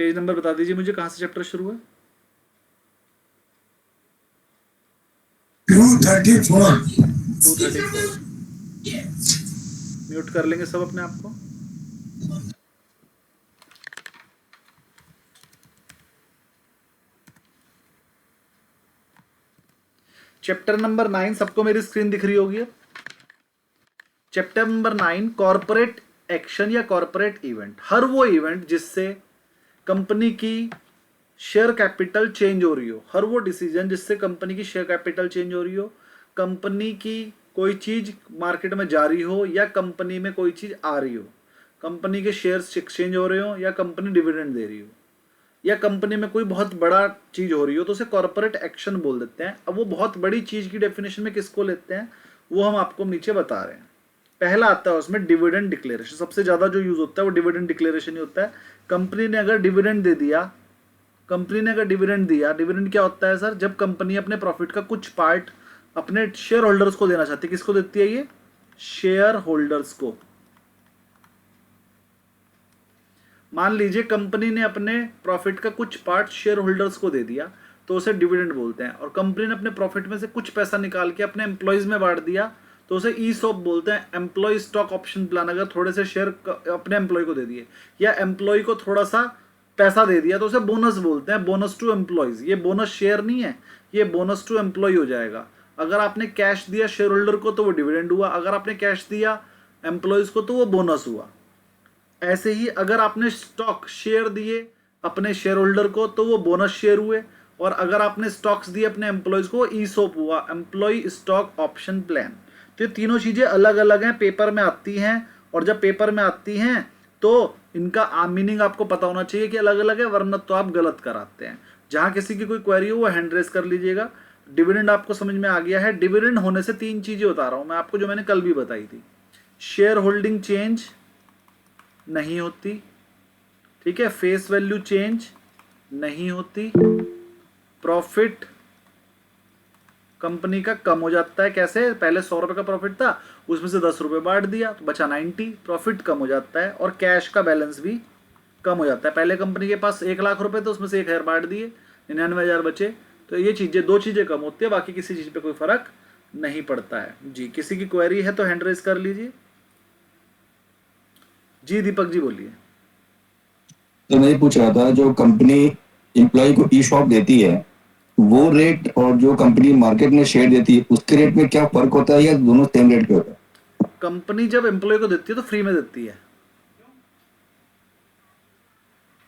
Page number बता दीजिए मुझे, कहाँ से चैप्टर शुरू है? 234। 234। म्यूट कर लेंगे सब अपने आप को। चैप्टर नंबर 9 सबको मेरी स्क्रीन दिख रही होगी अब। चैप्टर नंबर 9 कॉर्पोरेट एक्शन या कॉर्पोरेट इवेंट, हर वो इवेंट जिससे कंपनी की शेयर कैपिटल चेंज हो रही हो, हर वो डिसीजन जिससे कंपनी की शेयर कैपिटल चेंज हो रही हो, कंपनी की कोई चीज मार्केट में जा रही हो या कंपनी में कोई चीज आ रही हो, कंपनी के शेयर्स एक्सचेंज हो रहे हो या कंपनी डिविडेंड दे रही हो या कंपनी में कोई बहुत बड़ा चीज हो रही हो, तो उसे कॉर्पोरेट एक्शन बोल देते हैं। अब वो बहुत बड़ी चीज की डेफिनेशन में किसको लेते हैं वो हम आपको नीचे बता रहे हैं। पहला आता है उसमें डिविडेंड डिक्लेरेशन, सबसे ज्यादा जो यूज होता है वो डिविडेंड डिक्लेरेशन ही होता है। कंपनी ने अगर डिविडेंड दे दिया, कंपनी ने अगर डिविडेंड दिया, डिविडेंड क्या होता है सर? जब कंपनी अपने प्रॉफिट का कुछ पार्ट अपने शेयर होल्डर्स को देना चाहती है। किसको देती है ये? शेयर होल्डर्स को। मान लीजिए कंपनी ने अपने प्रॉफिट का कुछ पार्ट शेयर होल्डर्स को दे दिया तो उसे डिविडेंड बोलते हैं। और कंपनी ने अपने प्रॉफिट में से कुछ पैसा निकाल के अपने एम्प्लॉयज में बांट दिया तो उसे ईसॉप बोलते हैं, एम्प्लॉय स्टॉक ऑप्शन प्लान। अगर थोड़े से शेयर अपने एम्प्लॉय को दे दिए या एम्प्लॉय को थोड़ा सा पैसा दे दिया तो उसे बोनस बोलते हैं, बोनस टू एम्प्लॉयज। ये बोनस शेयर नहीं है, ये बोनस टू एम्प्लॉय हो जाएगा। अगर आपने कैश दिया शेयर होल्डर को तो वो डिविडेंड हुआ, अगर आपने कैश दिया एम्प्लॉयज को तो वो बोनस हुआ। ऐसे ही अगर आपने स्टॉक शेयर दिए अपने शेयर होल्डर को तो वो बोनस शेयर हुए, और अगर आपने स्टॉक्स दिए अपने एम्प्लॉयज को, ईसोप हुआ, एम्प्लॉय स्टॉक ऑप्शन प्लान। तो ये तीनों चीजें अलग अलग हैं, पेपर में आती हैं, और जब पेपर में आती हैं तो इनका मीनिंग आपको पता होना चाहिए कि अलग अलग है, वरना तो आप गलत कराते हैं। जहां किसी की कोई क्वेरी हो वो हैंड रेस कर लीजिएगा। डिविडेंड आपको समझ में आ गया है? डिविडेंड होने से तीन चीजें बता रहा हूं मैं आपको, जो मैंने कल भी बताई थी। शेयर होल्डिंग चेंज नहीं होती, ठीक है, फेस वैल्यू चेंज नहीं होती, प्रॉफिट कंपनी का कम हो जाता है। कैसे? पहले 100 रुपए का प्रॉफिट था, उसमें से 10 रुपए बांट दिया तो बचा 90, प्रॉफिट कम हो जाता है। और कैश का बैलेंस भी कम हो जाता है। पहले कंपनी के पास 1 लाख रुपए थे, उसमें से 1,000 बांट दिए, 99,000 बचे। तो ये चीजें, दो चीजें कम होती है, बाकी किसी चीज पे कोई फर्क नहीं पड़ता है। जी, किसी की क्वेरी है तो हैंड रेस कर लीजिए। जी दीपक जी बोलिए। तो मैं ये पूछ रहा था, जो कंपनी एम्प्लॉय को ई शॉप देती है, वो रेट और जो कंपनी मार्केट में शेयर देती है उसके रेट में क्या फर्क होता है, या दोनों सेम रेट पे होता है? कंपनी जब एम्प्लॉय को देती है तो फ्री में देती है।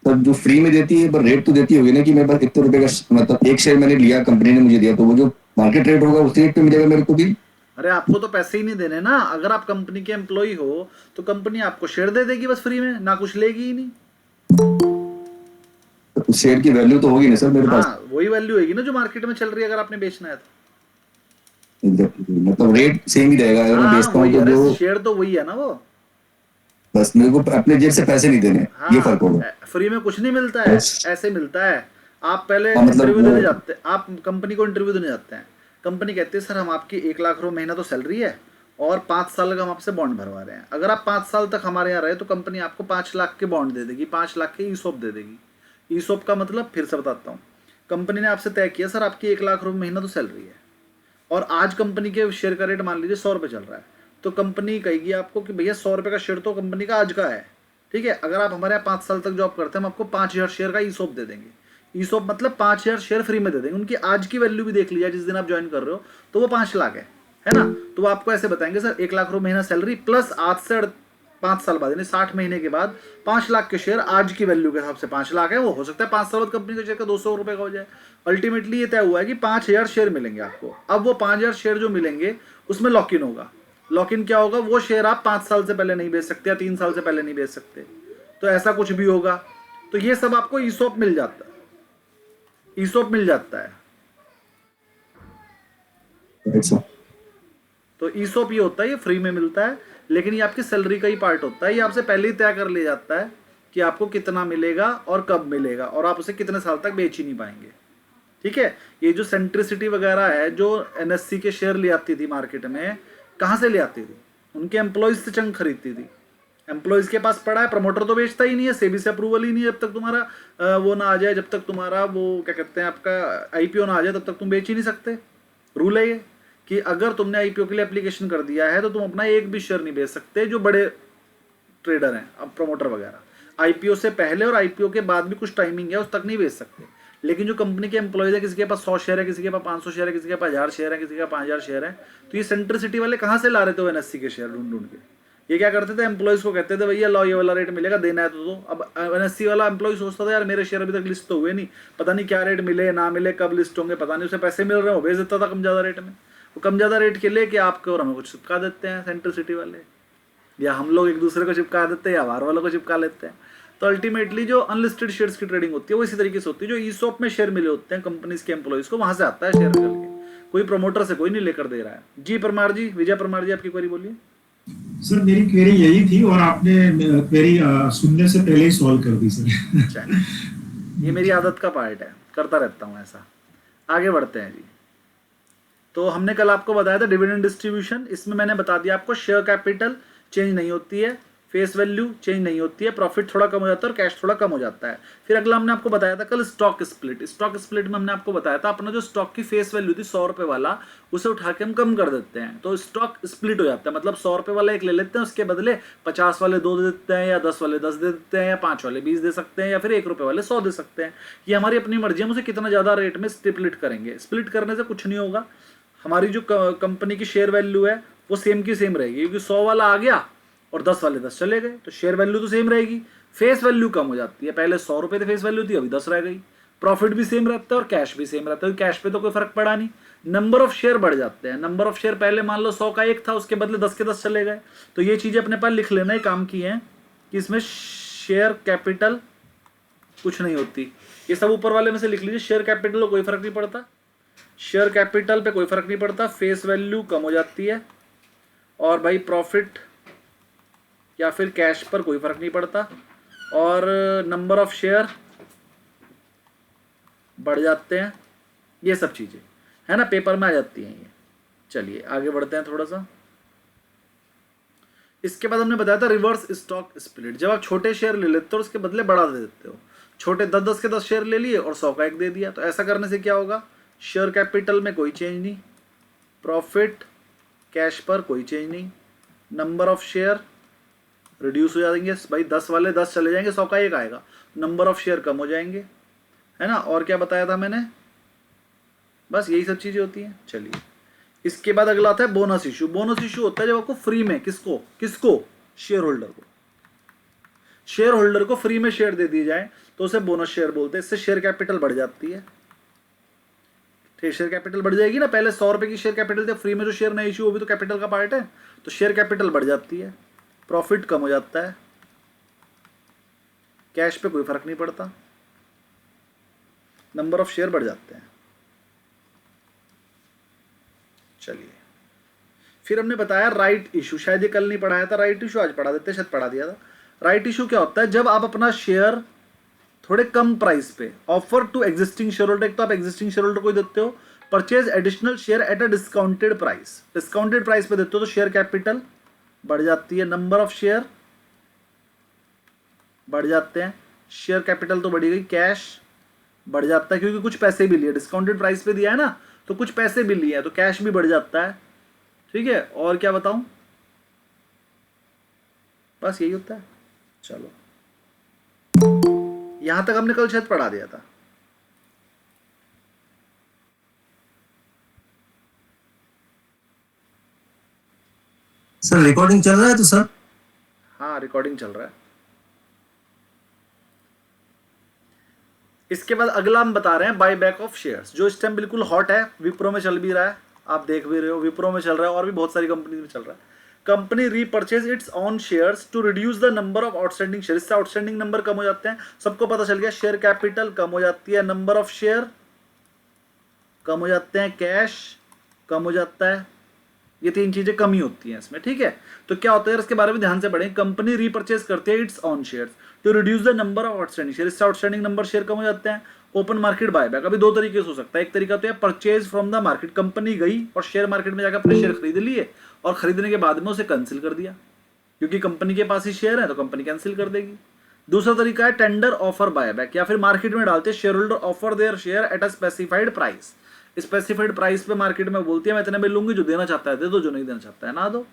तो जो फ्री में देती है पर रेट तो देती होगी ना, कि मेरे पास इतने रुपए का मतलब एक शेयर मैंने लिया, कंपनी ने मुझे दिया, तो वो जो मार्केट रेट होगा उसी रेट पे मिलेगा मेरे को भी? अरे आपको तो पैसे ही नहीं देने ना। अगर आप कंपनी के एम्प्लॉय हो तो कंपनी आपको शेयर दे देगी बस फ्री में, ना कुछ लेगी ही नहीं। तो शेयर की वैल्यू तो होगी ना सर मेरे पास? हाँ, वही वैल्यू होगी ना जो मार्केट में चल रही है, अगर आपने बेचना है तो। मतलब रेट सेम ही रहेगा अगर मैं हाँ बेचता हूँ वही, तो अरे जो? शेयर तो वही है ना वो। बस मेरे को अपने जेब से पैसे नहीं देने, ये फर्क हाँ, होगा? फ्री में कुछ नहीं मिलता है, बस। ऐसे मिलता है। आप पहले हाँ, मतलब इंटरव्यू वो। देने जाते हैं, आप कंपनी को इंटरव्यू देने जाते हैं। कंपनी कहती है सर हम आपकी 1 लाख रुपए महीना तो सैलरी है और 5 साल का हम आपसे बॉन्ड भरवा रहे हैं। अगर आप 5 साल तक हमारे यहाँ रहे तो कंपनी आपको 5 लाख के बॉन्ड दे देगी, 5 लाख के ईसोप दे देगी। ईसोप का मतलब फिर से बताता हूँ। कंपनी ने आपसे तय किया सर आपकी 1 लाख रुपए महीना तो सैलरी है, और आज कंपनी के शेयर का रेट मान लीजिए 100 रुपये चल रहा है, तो कंपनी कहेगी आपको कि भैया 100 रुपये का शेयर तो कंपनी का आज का है, ठीक है, अगर आप हमारे यहाँ 5 साल तक जॉब करते हैं हम आपको 5,000 शेयर का ईसोप दे देंगे। ईसोप मतलब 5,000 शेयर फ्री में दे देंगे। उनकी आज की वैल्यू भी देख लिया जिस दिन आप ज्वाइन कर रहे हो तो वो 5 लाख है ना। तो वो आपको ऐसे बताएंगे सर 1 लाख रुपए महीना सैलरी प्लस आज से 5 साल बाद यानी 60 महीने के बाद 5 लाख के शेयर आज की वैल्यू के हिसाब से 5 लाख है। वो हो सकता है 5 साल बाद कंपनी का शेयर का 200 रुपए का हो जाए। अल्टीमेटली ये तय हुआ है कि 5,000 शेयर मिलेंगे आपको। अब वो 5,000 शेयर जो मिलेंगे उसमें लॉक इन होगा। लॉक इन क्या होगा? वो शेयर आप 5 साल से पहले नहीं बेच सकते या 3 साल से पहले नहीं बेच सकते, तो ऐसा कुछ भी होगा। तो ये सब आपको ईसोप मिल जाता है, ईसोप मिल जाता है। अच्छा। तो ईसोप ये होता है, ये फ्री में मिलता है, लेकिन ये आपकी सैलरी का ही पार्ट होता है। ये आपसे पहले ही तय कर लिया जाता है कि आपको कितना मिलेगा और कब मिलेगा, और आप उसे कितने साल तक बेच ही नहीं पाएंगे, ठीक है। ये जो सेंट्रिसिटी वगैरह है जो एनएससी के शेयर ले आती थी मार्केट में, कहाँ से ले आती थी? उनके एम्प्लॉयज से चंग खरीदती थी। एम्प्लॉयज के पास पड़ा है, प्रमोटर तो बेचता ही नहीं है, सेबी से अप्रूवल ही नहीं है जब तक तुम्हारा वो ना आ जाए, जब तक तुम्हारा वो क्या कहते हैं आपका आईपीओ ना आ जाए तब तक तुम बेच ही नहीं सकते। रूल है ये कि अगर तुमने आईपीओ के लिए एप्लीकेशन कर दिया है तो तुम अपना एक भी शेयर नहीं बेच सकते, जो बड़े ट्रेडर हैं अब प्रमोटर वगैरह। आईपीओ से पहले और आईपीओ के बाद भी कुछ टाइमिंग है, उस तक नहीं बेच सकते। लेकिन जो कंपनी के एम्प्लॉयज है, किसी के पास 100 शेयर है, किसी के पास 500 शेयर है, किसी के पास 1000 शेयर है, किसी के पास 5000 शेयर है, तो ये सेंट्रिसिटी वाले कहाँ से ला रहे थे एनएससी के शेयर ढूंढ ढूंढ के? ये क्या करते थे, एम्प्लॉयज को कहते थे भैया लो ये वाला रेट मिलेगा, देना है तो दो। अब एनएससी वाला एम्प्लॉय सोचता था यार मेरे शेयर अभी तक लिस्ट तो हुए नहीं, पता नहीं क्या रेट मिले ना मिले, कब लिस्ट होंगे पता नहीं, उसे पैसे मिल रहे हो, भेज देता था कम ज़्यादा रेट में। वो कम ज़्यादा रेट के लेके आपको और हमें कुछ चिपका देते हैं सेंट्रिसिटी वाले, या हम लोग एक दूसरे को चिपका देते हैं या बाहर वालों को चिपका लेते हैं। तो अल्टीमेटली जो अनलिस्टेड शेयर्स की ट्रेडिंग होती है वो इसी तरीके से होती है। जो ईसॉप में शेयर मिले होते हैं कंपनीज के एम्प्लॉयज को, वहां से आता है शेयर निकल के, कोई प्रमोटर से कोई नहीं लेकर दे रहा है। जी परमार जी, विजय परमार जी, आपकी क्वेरी बोलिए। सर मेरी क्वेरी यही थी और आपने क्वेरी सुनने से पहले ही सॉल्व कर दी सर। ये मेरी आदत का पार्ट है, करता रहता हूँ ऐसा। आगे बढ़ते हैं जी। तो हमने कल आपको बताया था डिविडेंड डिस्ट्रीब्यूशन, इसमें मैंने बता दिया आपको शेयर कैपिटल चेंज नहीं होती है, फेस वैल्यू चेंज नहीं होती है, प्रॉफिट थोड़ा कम हो जाता है और कैश थोड़ा कम हो जाता है। फिर अगला हमने आपको बताया था कल स्टॉक स्प्लिट। स्टॉक स्प्लिट में हमने आपको बताया था अपना जो स्टॉक की फेस वैल्यू थी 100 रुपए वाला, उसे उठा के हम कम कर देते हैं तो स्टॉक स्प्लिट हो जाता है। मतलब 100 रुपए वाला एक ले लेते हैं, उसके बदले 50 वाले 2 दे देते हैं, या 10 वाले 10 दे देते हैं, या 5 वाले 20 दे सकते हैं, या फिर 1 रुपए वाले 100 दे सकते हैं। ये हमारी अपनी मर्जी है, हम उसे कितना ज़्यादा रेट में स्प्लिट करेंगे। स्प्लिट करने से कुछ नहीं होगा, हमारी जो कंपनी की शेयर वैल्यू है वो सेम की सेम रहेगी, क्योंकि 100 वाला आ गया और 10 वाले 10 चले गए, तो शेयर वैल्यू तो सेम रहेगी, फेस वैल्यू कम हो जाती है। पहले 100 रुपए थे फेस वैल्यू थी, अभी 10 रह गई। प्रॉफिट भी सेम रहता है और कैश भी सेम रहता है, कैश पे तो कोई फर्क पड़ा नहीं। नंबर ऑफ शेयर बढ़ जाते हैं, नंबर ऑफ शेयर पहले मान लो 100 का एक था, उसके बदले 10 के 10 चले गए। तो ये चीजें अपने पास लिख लेना ही काम की है कि इसमें शेयर कैपिटल कुछ नहीं होती। ये सब ऊपर वाले में से लिख लीजिए, शेयर कैपिटल को कोई फर्क नहीं पड़ता, शेयर कैपिटल पे कोई फर्क नहीं पड़ता, फेस वैल्यू कम हो जाती है, और भाई प्रॉफिट या फिर कैश पर कोई फर्क नहीं पड़ता, और नंबर ऑफ शेयर बढ़ जाते हैं। ये सब चीजें है ना, पेपर में आ जाती हैं ये। चलिए आगे बढ़ते हैं थोड़ा सा। इसके बाद हमने बताया था रिवर्स स्टॉक स्प्लिट। जब आप छोटे शेयर ले लेते हो उसके बदले बड़ा दे देते हो, छोटे 10-10 के 10 शेयर ले लिए और 100 का एक दे दिया, तो ऐसा करने से क्या होगा, शेयर कैपिटल में कोई चेंज नहीं, प्रॉफिट कैश पर कोई चेंज नहीं, नंबर ऑफ शेयर रिड्यूस हो जाएंगे भाई, 10 वाले 10 चले जाएंगे, 100 का एक आएगा, नंबर ऑफ शेयर कम हो जाएंगे, है ना। और क्या बताया था मैंने, बस यही सब चीजें होती हैं। चलिए इसके बाद अगला आता है बोनस इशू। बोनस इशू होता है जब आपको फ्री में, किसको किसको, शेयर होल्डर को, शेयर होल्डर को फ्री में शेयर दे दिए जाए तो उसे बोनस शेयर बोलते हैं। इससे शेयर कैपिटल बढ़ जाती है, शेयर कैपिटल बढ़ जाएगी ना। पहले 100 रुपए की शेयर कैपिटल थे, फ्री में जो शेयर नया इशू वो भी तो कैपिटल का पार्ट है, तो शेयर कैपिटल बढ़ जाती है, प्रॉफिट कम हो जाता है, कैश पे कोई फर्क नहीं पड़ता, नंबर ऑफ शेयर बढ़ जाते हैं। चलिए फिर हमने बताया राइट इशू, शायद ये कल नहीं पढ़ाया था राइट इशू, आज पढ़ा देते हैं, शायद पढ़ा दिया था। राइट इशू क्या होता है, जब आप अपना शेयर थोड़े कम प्राइस पे offer to existing shareholder, एक तो आप एग्जिस्टिंग शेयर होल्डर को देते हो, purchase additional share at a discounted price, discounted price पे देते हो तो शेयर कैपिटल बढ़ जाती है, नंबर ऑफ शेयर बढ़ जाते हैं, शेयर कैपिटल तो बढ़ी गई, कैश बढ़ जाता है क्योंकि कुछ पैसे भी लिए, डिस्काउंटेड प्राइस पे दिया है ना तो कुछ पैसे भी लिए हैं, तो कैश भी बढ़ जाता है। ठीक है, और क्या बताऊं, बस यही होता है। चलो यहां तक हमने कल शायद पढ़ा दिया था। सर रिकॉर्डिंग चल रहा है तो सर? हाँ रिकॉर्डिंग चल रहा है। इसके बाद अगला हम बता रहे हैं बाय बैक ऑफ शेयर्स, जो इस टाइम बिल्कुल हॉट है, विप्रो में चल भी रहा है, आप देख भी रहे हो, विप्रो में चल रहा है और भी बहुत सारी कंपनी में चल रहा है। Company repurchase its own shares to reduce the number of outstanding share, इससे आउटस्टैंडिंग नंबर कम हो जाते हैं, सबको पता चल गया। शेयर कैपिटल कम हो जाती है, नंबर ऑफ शेयर कम हो जाते हैं, कैश कम हो जाता है, ये तीन चीजें कमी होती हैं इसमें। ठीक है, तो क्या होता है इसके बारे में ध्यान से पढ़ें। कंपनी रीपर्चेज करती है its own shares to reduce the number of outstanding share, इससे आउटस्टैंडिंग नंबर शेयर कम हो जाते हैं। ओपन मार्केट बायबैक, अभी दो तरीके से हो सकता है, एक तरीका तो है purchase from the market, company गई और शेयर मार्केट में जाकर अपने शेयर खरीद लिए और खरीदने के बाद में उसे कैंसिल कर दिया, क्योंकि कंपनी के पास ही शेयर है तो कंपनी कैंसिल कर देगी। दूसरा तरीका है टेंडर ऑफर बायबैक, या फिर मार्केट में डालते हैं share holder offer their share at a specified price. Specified price पे मार्केट में बोलती है मैं इतने में लूंगी, जो देना चाहता है दे दो, जो नहीं देना चाहता है ना दो।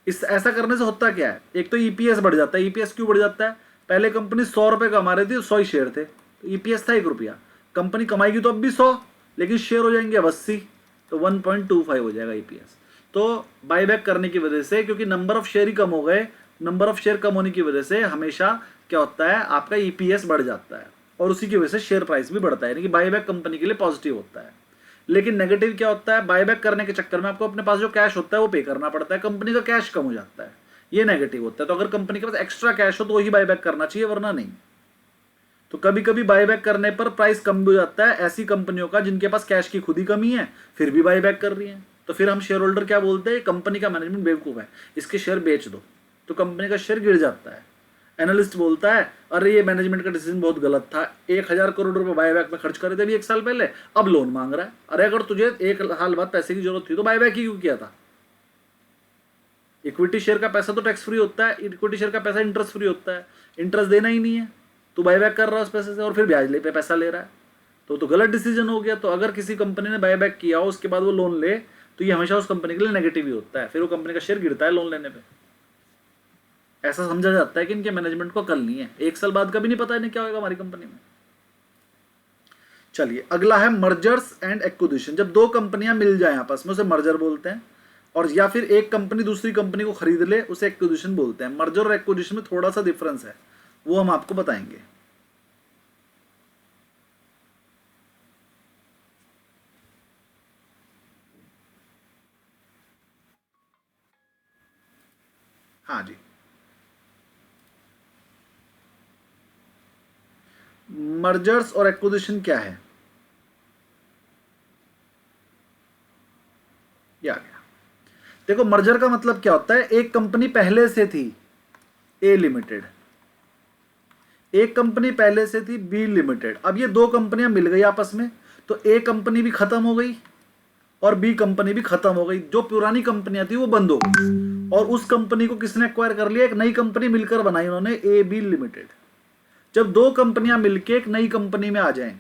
इस ऐसा करने से होता क्या है, एक तो ईपीएस बढ़ जाता है। ईपीएस क्यों बढ़ जाता है, पहले कंपनी 100 रुपए कमा रही थी, 100 ही शेयर थे, तो ईपीएस था 1 रुपया। कंपनी कमाएगी तो अब भी 100, लेकिन शेयर हो जाएंगे अब 80, तो 1.25 हो जाएगा ईपीएस। तो बायबैक करने की वजह से, क्योंकि नंबर ऑफ शेयर ही कम हो गए, नंबर ऑफ शेयर कम होने की वजह से हमेशा क्या होता है, आपका ईपीएस बढ़ जाता है और उसी की वजह से शेयर प्राइस भी बढ़ता है, यानी कि बायबैक कंपनी के लिए पॉजिटिव होता है। लेकिन नेगेटिव क्या होता है, बायबैक करने के चक्कर में आपको अपने पास जो कैश होता है वो पे करना पड़ता है, कंपनी का कैश कम हो जाता है, ये नेगेटिव होता है। तो अगर कंपनी के पास एक्स्ट्रा कैश हो तो वही बायबैक करना चाहिए, वरना नहीं। तो कभी कभी बायबैक करने पर प्राइस कम भी हो जाता है ऐसी कंपनियों का जिनके पास कैश की खुद ही कमी है, फिर भी बायबैक कर रही है। तो फिर हम शेयर होल्डर क्या बोलते हैं, कंपनी का मैनेजमेंट बेवकूफ है, इसके शेयर बेच दो, तो कंपनी का शेयर गिर जाता है। एनालिस्ट बोलता है अरे ये मैनेजमेंट का डिसीजन बहुत गलत था, 1000 करोड़ रुपए बायबैक में खर्च करे थे अभी 1 साल पहले, अब लोन मांग रहा है। अरे अगर तुझे 1 साल बाद पैसे की जरूरत थी तो बायबैक ही क्यों किया था। इक्विटी शेयर का पैसा तो टैक्स फ्री होता है, इक्विटी शेयर का पैसा इंटरेस्ट फ्री होता है, इंटरेस्ट देना ही नहीं है, तो बायबैक कर रहा है उस पैसे से और फिर ब्याज ले पे पैसा ले रहा है, तो गलत डिसीजन हो गया। तो अगर किसी कंपनी ने बायबैक किया हो उसके बाद वो लोन ले, तो ये हमेशा उस कंपनी के लिए नेगेटिव ही होता है, फिर वो कंपनी का शेयर गिरता है लोन लेने पे। ऐसा समझा जाता है कि इनके मैनेजमेंट को अकल नहीं है, 1 साल बाद का भी नहीं पता इन्हें क्या होगा हमारी कंपनी में। चलिए अगला है मर्जर्स एंड एक्विजिशन। जब 2 कंपनियां मिल जाएं आपस में उसे मर्जर बोलते हैं, और या फिर एक कंपनी दूसरी कंपनी को खरीद ले उसे एक्विजिशन बोलते हैं। मर्जर और एक्विजिशन में थोड़ा सा डिफरेंस है, वो हम आपको बताएंगे। हाँ जी, मर्जर्स और एक्विजिशन क्या है, ये आ गया। देखो मर्जर का मतलब क्या होता है, एक कंपनी पहले से थी ए लिमिटेड, एक कंपनी पहले से थी बी लिमिटेड, अब ये 2 कंपनियां मिल गई आपस में, तो ए कंपनी भी खत्म हो गई और बी कंपनी भी खत्म हो गई। जो पुरानी कंपनियां थी वो बंद हो गई और उस कंपनी को किसने एक्वायर कर लिया, एक नई कंपनी मिलकर बनाई उन्होंने, ए बी लिमिटेड। जब 2 कंपनियां मिलके एक नई कंपनी में आ जाएं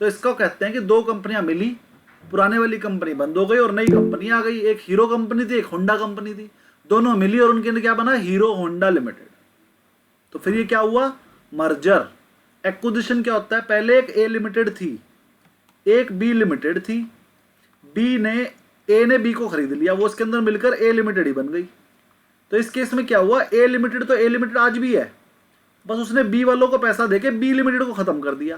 तो इसको कहते हैं कि 2 कंपनियां मिली, पुराने वाली कंपनी बंद हो गई और नई कंपनी आ गई। एक हीरो कंपनी थी, एक होंडा कंपनी थी, दोनों मिली और उनके अंदर क्या बना, हीरो होंडा लिमिटेड। तो फिर ये क्या हुआ, मर्जर। एक्विजिशन क्या होता है, पहले एक ए लिमिटेड थी, एक बी लिमिटेड थी, ए ने बी को खरीद लिया, वो उसके अंदर मिलकर ए लिमिटेड ही बन गई। तो इस केस में क्या हुआ, ए लिमिटेड तो ए लिमिटेड आज भी है, बस उसने बी वालों को पैसा देके बी लिमिटेड को खत्म कर दिया।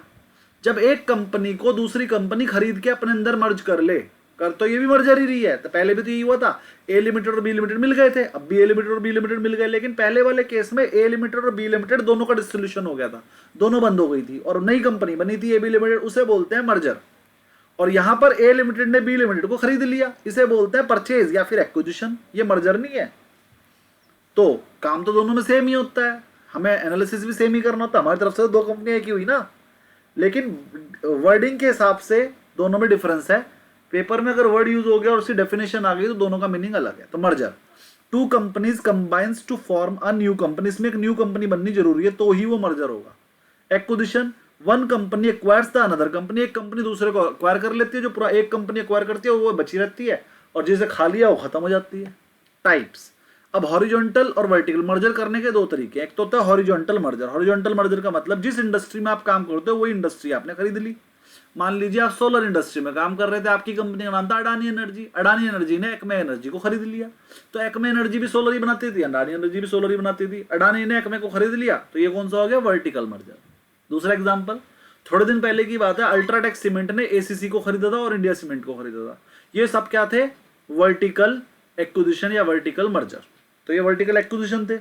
जब एक कंपनी को दूसरी कंपनी खरीद के अपने अंदर मर्ज कर ले, कर तो ये भी मर्जर ही रही है। तो पहले भी तो यही हुआ था, ए लिमिटेड और बी लिमिटेड मिल गए थे, अब भी ए लिमिटेड और बी लिमिटेड मिल गए, लेकिन पहले वाले केस में ए लिमिटेड और बी लिमिटेड दोनों का डिसोल्यूशन हो गया था, दोनों बंद हो गई थी और नई कंपनी बनी थी ए बी लिमिटेड, उसे बोलते हैं मर्जर। और यहां पर ए लिमिटेड ने बी लिमिटेड को खरीद लिया, इसे बोलते हैं परचेज या फिर एक्विजिशन, ये मर्जर नहीं है। तो काम तो दोनों में सेम ही होता है, हमें एनालिसिस भी सेम ही करना होता है, हमारी तरफ से 2 कंपनियां एक ही हुई ना, लेकिन वर्डिंग के हिसाब से दोनों में डिफरेंस है। पेपर में अगर वर्ड यूज हो गया और उसकी डेफिनेशन आ गई तो दोनों का मीनिंग अलग है। तो merger, 2 companies combines to form a new company, इसमें एक न्यू कंपनी बननी जरूरी है तो ही वो मर्जर होगा। Acquisition, 1 company acquires the another company, एक कंपनी दूसरे को एक्वायर कर लेती है, जो पूरा एक कंपनी एक्वायर करती है वो बची रहती है और जिसे खा लिया वो खत्म हो जाती है। टाइप्स, अब हॉरिजॉन्टल और वर्टिकल मर्जर करने के 2 तरीके हैं। एक तो होता है हॉरिजॉन्टल मर्जर। हॉरिजॉन्टल मर्जर का मतलब जिस इंडस्ट्री में आप काम करते हो वही इंडस्ट्री आपने खरीद ली। मान लीजिए आप सोलर इंडस्ट्री में काम कर रहे थे, आपकी कंपनी का नाम था अडानी एनर्जी, अडानी एनर्जी ने एक्मे एनर्जी को खरीद लिया, तो एक्मे एनर्जी भी सोलर ही बनाती थी, अडानी एनर्जी भी सोलर ही बनाती थी, अडानी ने एक्मे को खरीद लिया, तो ये कौन सा हो गया, वर्टिकल मर्जर। दूसरा एग्जाम्पल, थोड़े दिन पहले की बात है, अल्ट्राटेक सीमेंट ने एसीसी को खरीदा था और इंडिया सीमेंट को खरीदा था, ये सब क्या थे, वर्टिकल एक्विजिशन या वर्टिकल मर्जर। तो ये वर्टिकल एक्विजिशन थे।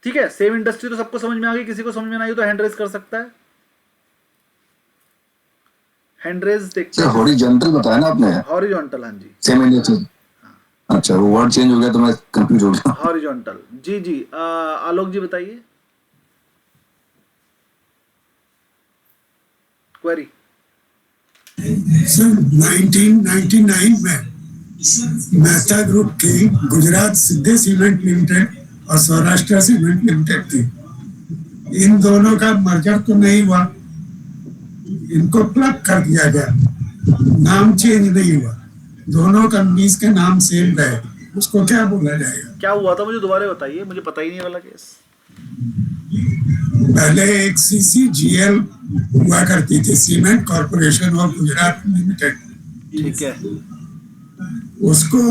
ठीक है, सेम इंडस्ट्री तो सबको समझ में आ गई, किसी को समझ में नहीं तो हैंड रेज कर सकता है, हैंड रेज देखते हैं। हॉरिजॉन्टल बताया ना आपने, हॉरिजॉन्टल, हाँ जी, सेम इंडस्ट्री। अच्छा, वो वर्ड चेंज हो गया तो मैं कंफ्यूज हो गया। हॉरिजॉन्टल, जी जी। आलोक जी बताइए क्वेरी। सर 1999 में मेहता ग्रुप की गुजरात सिद्धि सीमेंट लिमिटेड और सौराष्ट्र सीमेंट लिमिटेड थी। इन दोनों का मर्जर तो नहीं हुआ, इनको प्लग कर दिया गया, नाम चेंज नहीं हुआ, दोनों कंपनीज के नाम सेम रहे, उसको क्या बोला जाएगा? क्या हुआ था मुझे दोबारा बताइए, मुझे पता ही नहीं वाला केस। पहले एक CCGL हुआ करती थी, cement corporation of Gujarat limited, ठीक है, उसको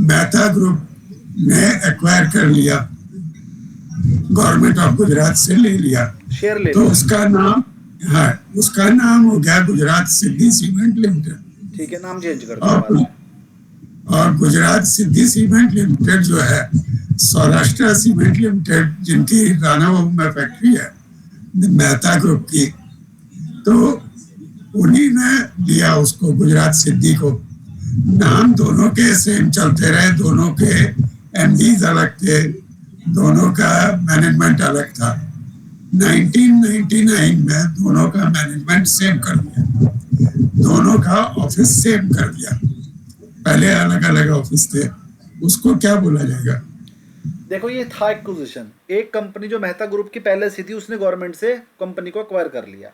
मेहता ग्रुप ने एक्वायर कर लिया, गवर्नमेंट ऑफ गुजरात से ले लिया, शेयर ले तो लिया, उसका नाम, हाँ, उसका नाम हो गया गुजरात सिद्धि सीमेंट लिमिटेड। ठीक है, नाम चेंज कर दिया बाद में। और गुजरात सिद्धि सीमेंट लिमिटेड जो है सौराष्ट्र सीमेंट लिमिटेड, जिनकी रानाबाबू में फैक्ट्री है मेहता ग्रुप की, तो उन्हीं ने दिया उसको, गुजरात सिद्धि को। नाम दोनों के सेम चलते रहे, दोनों के MDs अलग थे, दोनों का मैनेजमेंट अलग था। 1999 में दोनों का मैनेजमेंट सेम कर दिया, दोनों का ऑफिस सेम कर दिया, पहले अलग अलग ऑफिस थे, उसको क्या बोला जाएगा? देखो ये था एक्विजिशन, एक कंपनी जो मेहता ग्रुप की पहले से थी उसने गवर्नमेंट से कंपनी को एक्वायर कर लिया।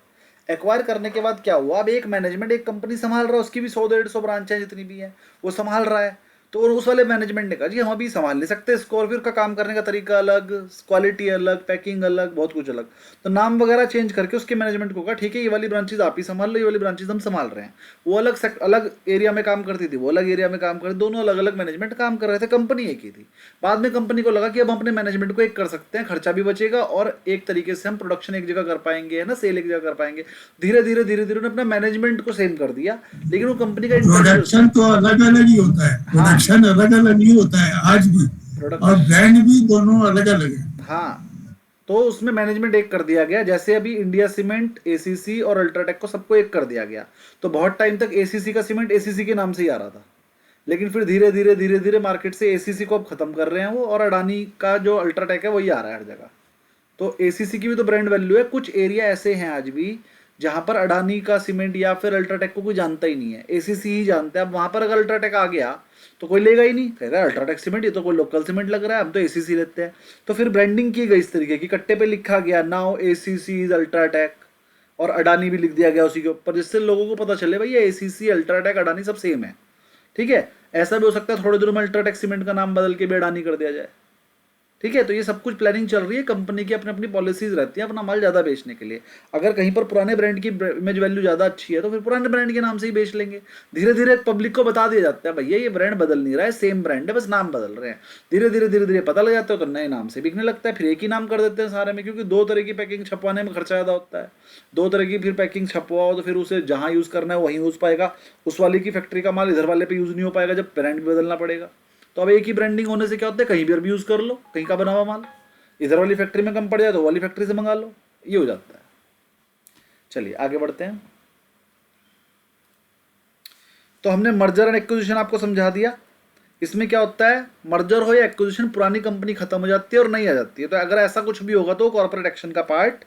एक्वायर करने के बाद क्या हुआ, अब एक मैनेजमेंट एक कंपनी संभाल रहा है, उसकी भी 100-150 ब्रांच है जितनी भी है वो संभाल रहा है। तो उस वाले मैनेजमेंट ने कहा जी हम अभी संभाल नहीं सकते इसको, और फिर का काम करने का तरीका अलग, क्वालिटी अलग, पैकिंग अलग, बहुत कुछ अलग, तो नाम वगैरह चेंज करके उसके मैनेजमेंट को कहा ठीक है ये वाली ब्रांचेज आप ही संभाल लो, ये वाली ब्रांचेज हम संभाल रहे हैं। वो अलग एरिया में काम करती थी, वो अलग एरिया में काम करती, दोनों अलग अलग मैनेजमेंट काम कर रहे थे, कंपनी एक ही थी। बाद में कंपनी को लगा कि अब हम अपने मैनेजमेंट को एक कर सकते हैं, खर्चा भी बचेगा और एक तरीके से हम प्रोडक्शन एक जगह कर पाएंगे, है ना, सेल एक जगह कर पाएंगे। धीरे धीरे धीरे धीरे उन्होंने अपना मैनेजमेंट को सेम कर दिया, लेकिन वो कंपनी का प्रोडक्शन तो अलग अलग ही होता है, प्रोडक्शन अलग अलग ही होता है आज भी, और ब्रांड भी दोनों अलग अलग है। हाँ, तो उसमें मैनेजमेंट एक कर दिया गया, जैसे अभी इंडिया सीमेंट, ACC और अल्ट्राटेक को सबको एक कर दिया गया। तो बहुत टाइम तक ACC का सीमेंट ACC के नाम से ही आ रहा था, लेकिन फिर धीरे धीरे धीरे धीरे मार्केट से ACC को अब खत्म कर रहे हैं वो, और अडानी का जो अल्ट्राटेक है वही आ रहा है हर जगह। तो ACC की भी तो ब्रांड वैल्यू है। कुछ एरिया ऐसे हैं आज भी जहां पर अडानी का सीमेंट या फिर अल्ट्राटेक को कोई जानता ही नहीं है, ACC ही जानता है। अब वहां पर अगर अल्ट्राटेक आ गया तो कोई लेगा ही नहीं, कहेगा अल्ट्राटेक सीमेंट, ये तो कोई लोकल सीमेंट लग रहा है, हम तो ACC लेते हैं। तो फिर ब्रांडिंग की गई इस तरीके की, कट्टे पे लिखा गया नाउ ACC इज अल्ट्राटेक, और अडानी भी लिख दिया गया उसी के ऊपर, जिससे लोगों को पता चले भाई ये ACC, अल्ट्राटेक, अडानी सब सेम है। ठीक है, ऐसा भी हो सकता है थोड़े दिनों में अल्ट्राटेक सीमेंट का नाम बदल के भी अडानी कर दिया जाए। ठीक है, तो ये सब कुछ प्लानिंग चल रही है, कंपनी की अपनी अपनी पॉलिसीज रहती है अपना माल ज़्यादा बेचने के लिए। अगर कहीं पर पुराने ब्रांड की इमेज वैल्यू ज़्यादा अच्छी है तो फिर पुराने ब्रांड के नाम से ही बेच लेंगे। धीरे धीरे पब्लिक को बता दिया जाता है भैया ये ब्रांड बदल नहीं रहा है, सेम ब्रांड है, बस नाम बदल रहे हैं। धीरे धीरे धीरे धीरे पता लग जाता है तो नए नाम से बिकने लगता है, फिर एक ही नाम कर देते हैं सारे में, क्योंकि दो तरह की पैकिंग छपवाने में खर्चा ज़्यादा होता है। दो तरह की फिर पैकिंग छपवाओ तो फिर उसे जहाँ यूज़ करना है वहीं यूज़ पाएगा, उस वाले की फैक्ट्री का माल इधर वाले पे यूज़ नहीं हो पाएगा जब ब्रांड भी बदलना पड़ेगा। तो अब एक ही ब्रांडिंग होने से क्या होता है, कहीं पर भी यूज़ कर लो, कहीं का बना हुआ माल इधर वाली फैक्ट्री में कम पड़ जाए तो वाली फैक्ट्री से मंगा लो, ये हो जाता है। चलिए आगे बढ़ते हैं। तो हमने मर्जर एंड एक्विजिशन आपको समझा दिया। इसमें क्या होता है, मर्जर हो या एक्विजिशन, पुरानी कंपनी खत्म हो जाती है और नई आ जाती है। तो अगर ऐसा कुछ भी होगा तो कॉर्पोरेट एक्शन का पार्ट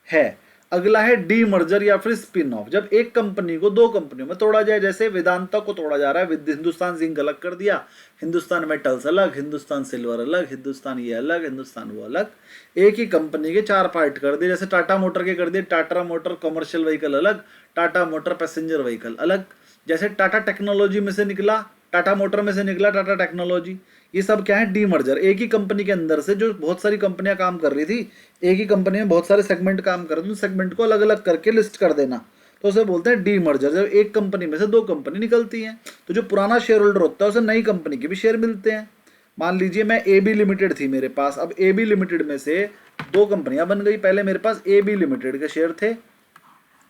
है। अगला है डी मर्जर या फिर स्पिन ऑफ, जब एक कंपनी को दो कंपनियों में तोड़ा जाए, जैसे वेदांता को तोड़ा जा रहा है, हिंदुस्तान जिंक अलग कर दिया, हिंदुस्तान मेटल्स अलग, हिंदुस्तान सिल्वर अलग, हिंदुस्तान ये अलग, हिंदुस्तान वो अलग, एक ही कंपनी के 4 पार्ट कर दिए। जैसे टाटा मोटर के कर दिए, टाटा मोटर कमर्शियल व्हीकल अलग, टाटा मोटर पैसेंजर व्हीकल अलग। जैसे टाटा टेक्नोलॉजी में से निकला, टाटा मोटर में से निकला टाटा टेक्नोलॉजी, ये सब क्या है, डी मर्जर। एक ही कंपनी के अंदर से जो बहुत सारी कंपनियां काम कर रही थी, एक ही कंपनी में बहुत सारे सेगमेंट काम कर रहे थे, उन सेगमेंट को अलग अलग करके लिस्ट कर देना, तो उसे बोलते हैं डी मर्जर। जब एक कंपनी में से दो कंपनी निकलती हैं तो जो पुराना शेयर होल्डर होता है उसे नई कंपनी के भी शेयर मिलते हैं। मान लीजिए मैं AB लिमिटेड थी मेरे पास, अब AB लिमिटेड में से दो कंपनियां बन गई। पहले मेरे पास AB लिमिटेड के शेयर थे,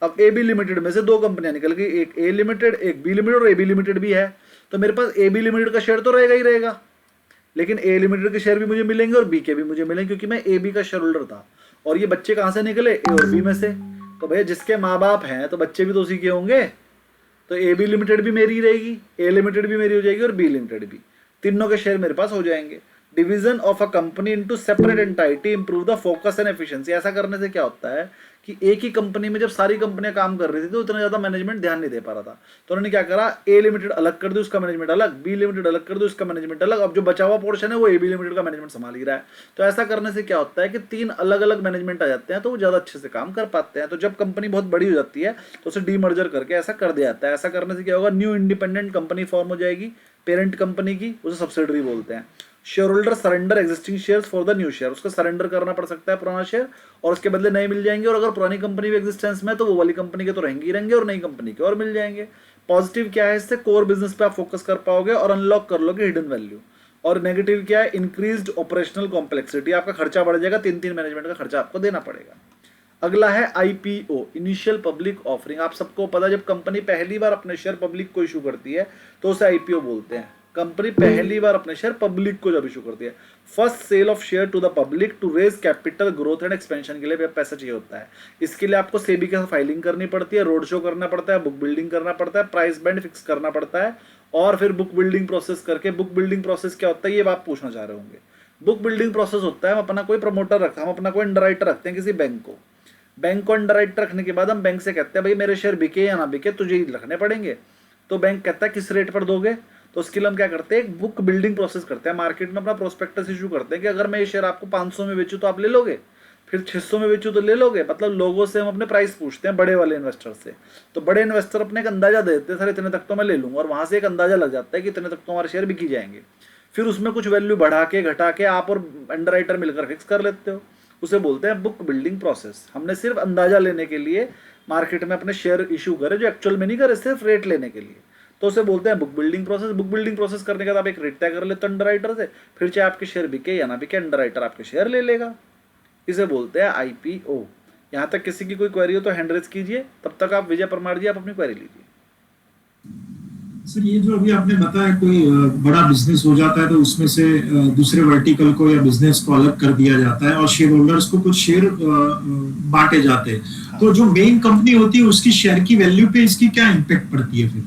अब AB लिमिटेड में से दो कंपनियां निकल गई, एक A लिमिटेड, एक B लिमिटेड, और AB लिमिटेड भी है। तो मेरे पास AB लिमिटेड का शेयर तो रहेगा ही रहेगा, लेकिन A लिमिटेड के शेयर भी मुझे मिलेंगे और B के भी मुझे मिलेंगे, क्योंकि मैं AB का शेयर होल्डर था। और ये बच्चे कहाँ से निकले, A और B में से। तो भैया जिसके माँ बाप हैं तो बच्चे भी तो उसी के होंगे, तो AB लिमिटेड भी मेरी रहेगी, A लिमिटेड भी मेरी हो जाएगी और B लिमिटेड भी, तीनों के शेयर मेरे पास हो जाएंगे। Division of a company into separate entity improve the focus and efficiency. ऐसा करने से क्या होता है कि एक ही कंपनी में जब सारी कंपनियां काम कर रही थी तो उतना ज्यादा मैनेजमेंट ध्यान नहीं दे पा रहा था, तो उन्होंने क्या करा, ए लिमिटेड अलग कर दी, उसका मैनेजमेंट अलग, बी लिमिटेड अलग कर दी, उसका मैनेजमेंट अलग, अब जो बचा हुआ पोर्शन है वो ए बी लिमिटेड का मैनेजमेंट संभाल ही रहा है। तो ऐसा करने से क्या होता है कि 3 अलग अलग मैनेजमेंट आ जाते हैं, तो वो ज्यादा अच्छे से काम कर पाते हैं। तो जब कंपनी बहुत बड़ी हो जाती है तो उसे डीमर्जर करके ऐसा कर दिया जाता है। ऐसा करने से क्या होगा, न्यू इंडिपेंडेंट कंपनी फॉर्म हो जाएगी पेरेंट कंपनी की, उसे सब्सिडरी बोलते हैं। Share holder surrender existing shares for the new share, उसको सरेंडर करना पड़ सकता है पुराना शेयर और उसके बदले नए मिल जाएंगे, और अगर पुरानी कंपनी भी एग्जिस्टेंस में है तो वो वाली कंपनी के तो रहेंगे ही रहेंगे और नई कंपनी के और मिल जाएंगे। पॉजिटिव क्या है, इससे कोर बिजनेस पे आप फोकस कर पाओगे और अनलॉक कर लोगे हिडन वैल्यू। और नेगेटिव क्या है, इंक्रीज्ड ऑपरेशनल कॉम्प्लेक्सिटी, आपका खर्चा बढ़ जाएगा, 3 मैनेजमेंट का खर्चा आपको देना पड़ेगा। अगला है आईपीओ, इनिशियल पब्लिक ऑफरिंग। आप सबको पता है जब कंपनी पहली बार अपने शेयर पब्लिक को इशू करती है तो उसे आईपीओ बोलते हैं। कंपनी पहली बार अपने शेयर पब्लिक को जब इशू करती है, first sale of share to the public to raise capital growth and expansion के लिए पैसा चाहिए होता है। इसके लिए आपको सेबी के साथ फाइलिंग करनी पड़ती है, रोड शो करना पड़ता है, बुक बिल्डिंग करना पड़ता है, प्राइस बैंड फिक्स करना पड़ता है और फिर बुक बिल्डिंग प्रोसेस करके, बुक बिल्डिंग प्रोसेस क्या होता है ये आप पूछना चाह रहे होंगे। बुक बिल्डिंग प्रोसेस होता है, हम अपना कोई प्रमोटर रखते हैं, हम अपना कोई अंडरराइटर रखते हैं किसी बैंक को, बैंक को अंडरराइटर रखने के बाद हम बैंक से कहते हैं भाई मेरे शेयर बिके या ना बिके तुझे ही रखने पड़ेंगे। तो बैंक कहता है किस रेट पर दोगे, तो उसके लिए हम क्या करते हैं, एक बुक बिल्डिंग प्रोसेस करते हैं, मार्केट में अपना प्रोस्पेक्टस इशू करते हैं कि अगर मैं ये शेयर आपको 500 में बेचूं तो आप ले लोगे, फिर 600 में बेचूं तो ले लोगे। मतलब लोगों से हम अपने प्राइस पूछते हैं, बड़े वाले इन्वेस्टर से। तो बड़े इन्वेस्टर अपने एक अंदाजा देते हैं, सर इतने तक तो मैं ले लूंगा, और वहां से एक अंदाजा लग जाता है कि इतने तक तो हमारे शेयर बिकी जाएंगे। फिर उसमें कुछ वैल्यू बढ़ा के घटा के आप और अंडरराइटर मिलकर फिक्स कर लेते हो, उसे बोलते हैं बुक बिल्डिंग प्रोसेस। हमने सिर्फ अंदाजा लेने के लिए मार्केट में अपने शेयर इशू करे, जो एक्चुअल में नहीं करे, सिर्फ रेट लेने के लिए, तो उसे बोलते हैं book building process. Book building process करने के बाद आप एक रेट तय कर लेते हो अंडरराइटर से, फिर चाहे आपके शेयर बिके या ना बिके अंडरराइटर आपके शेयर ले लेगा। इसे बोलते हैं आईपीओ। यहाँ तक किसी की कोई क्वेरी हो तो हैंड रेज कीजिए, तब तक आप विजय परमार जी आप अपनी क्वेरी लीजिए। सर ये जो अभी आपने बताया कोई बड़ा बिजनेस हो जाता है तो उसमें से दूसरे वर्टिकल को या बिजनेस को अलग कर दिया जाता है और शेयर होल्डर्स को कुछ शेयर बांटे जाते हैं, तो जो मेन कंपनी होती है उसकी शेयर की वैल्यू पे इसकी क्या इम्पैक्ट पड़ती है फिर?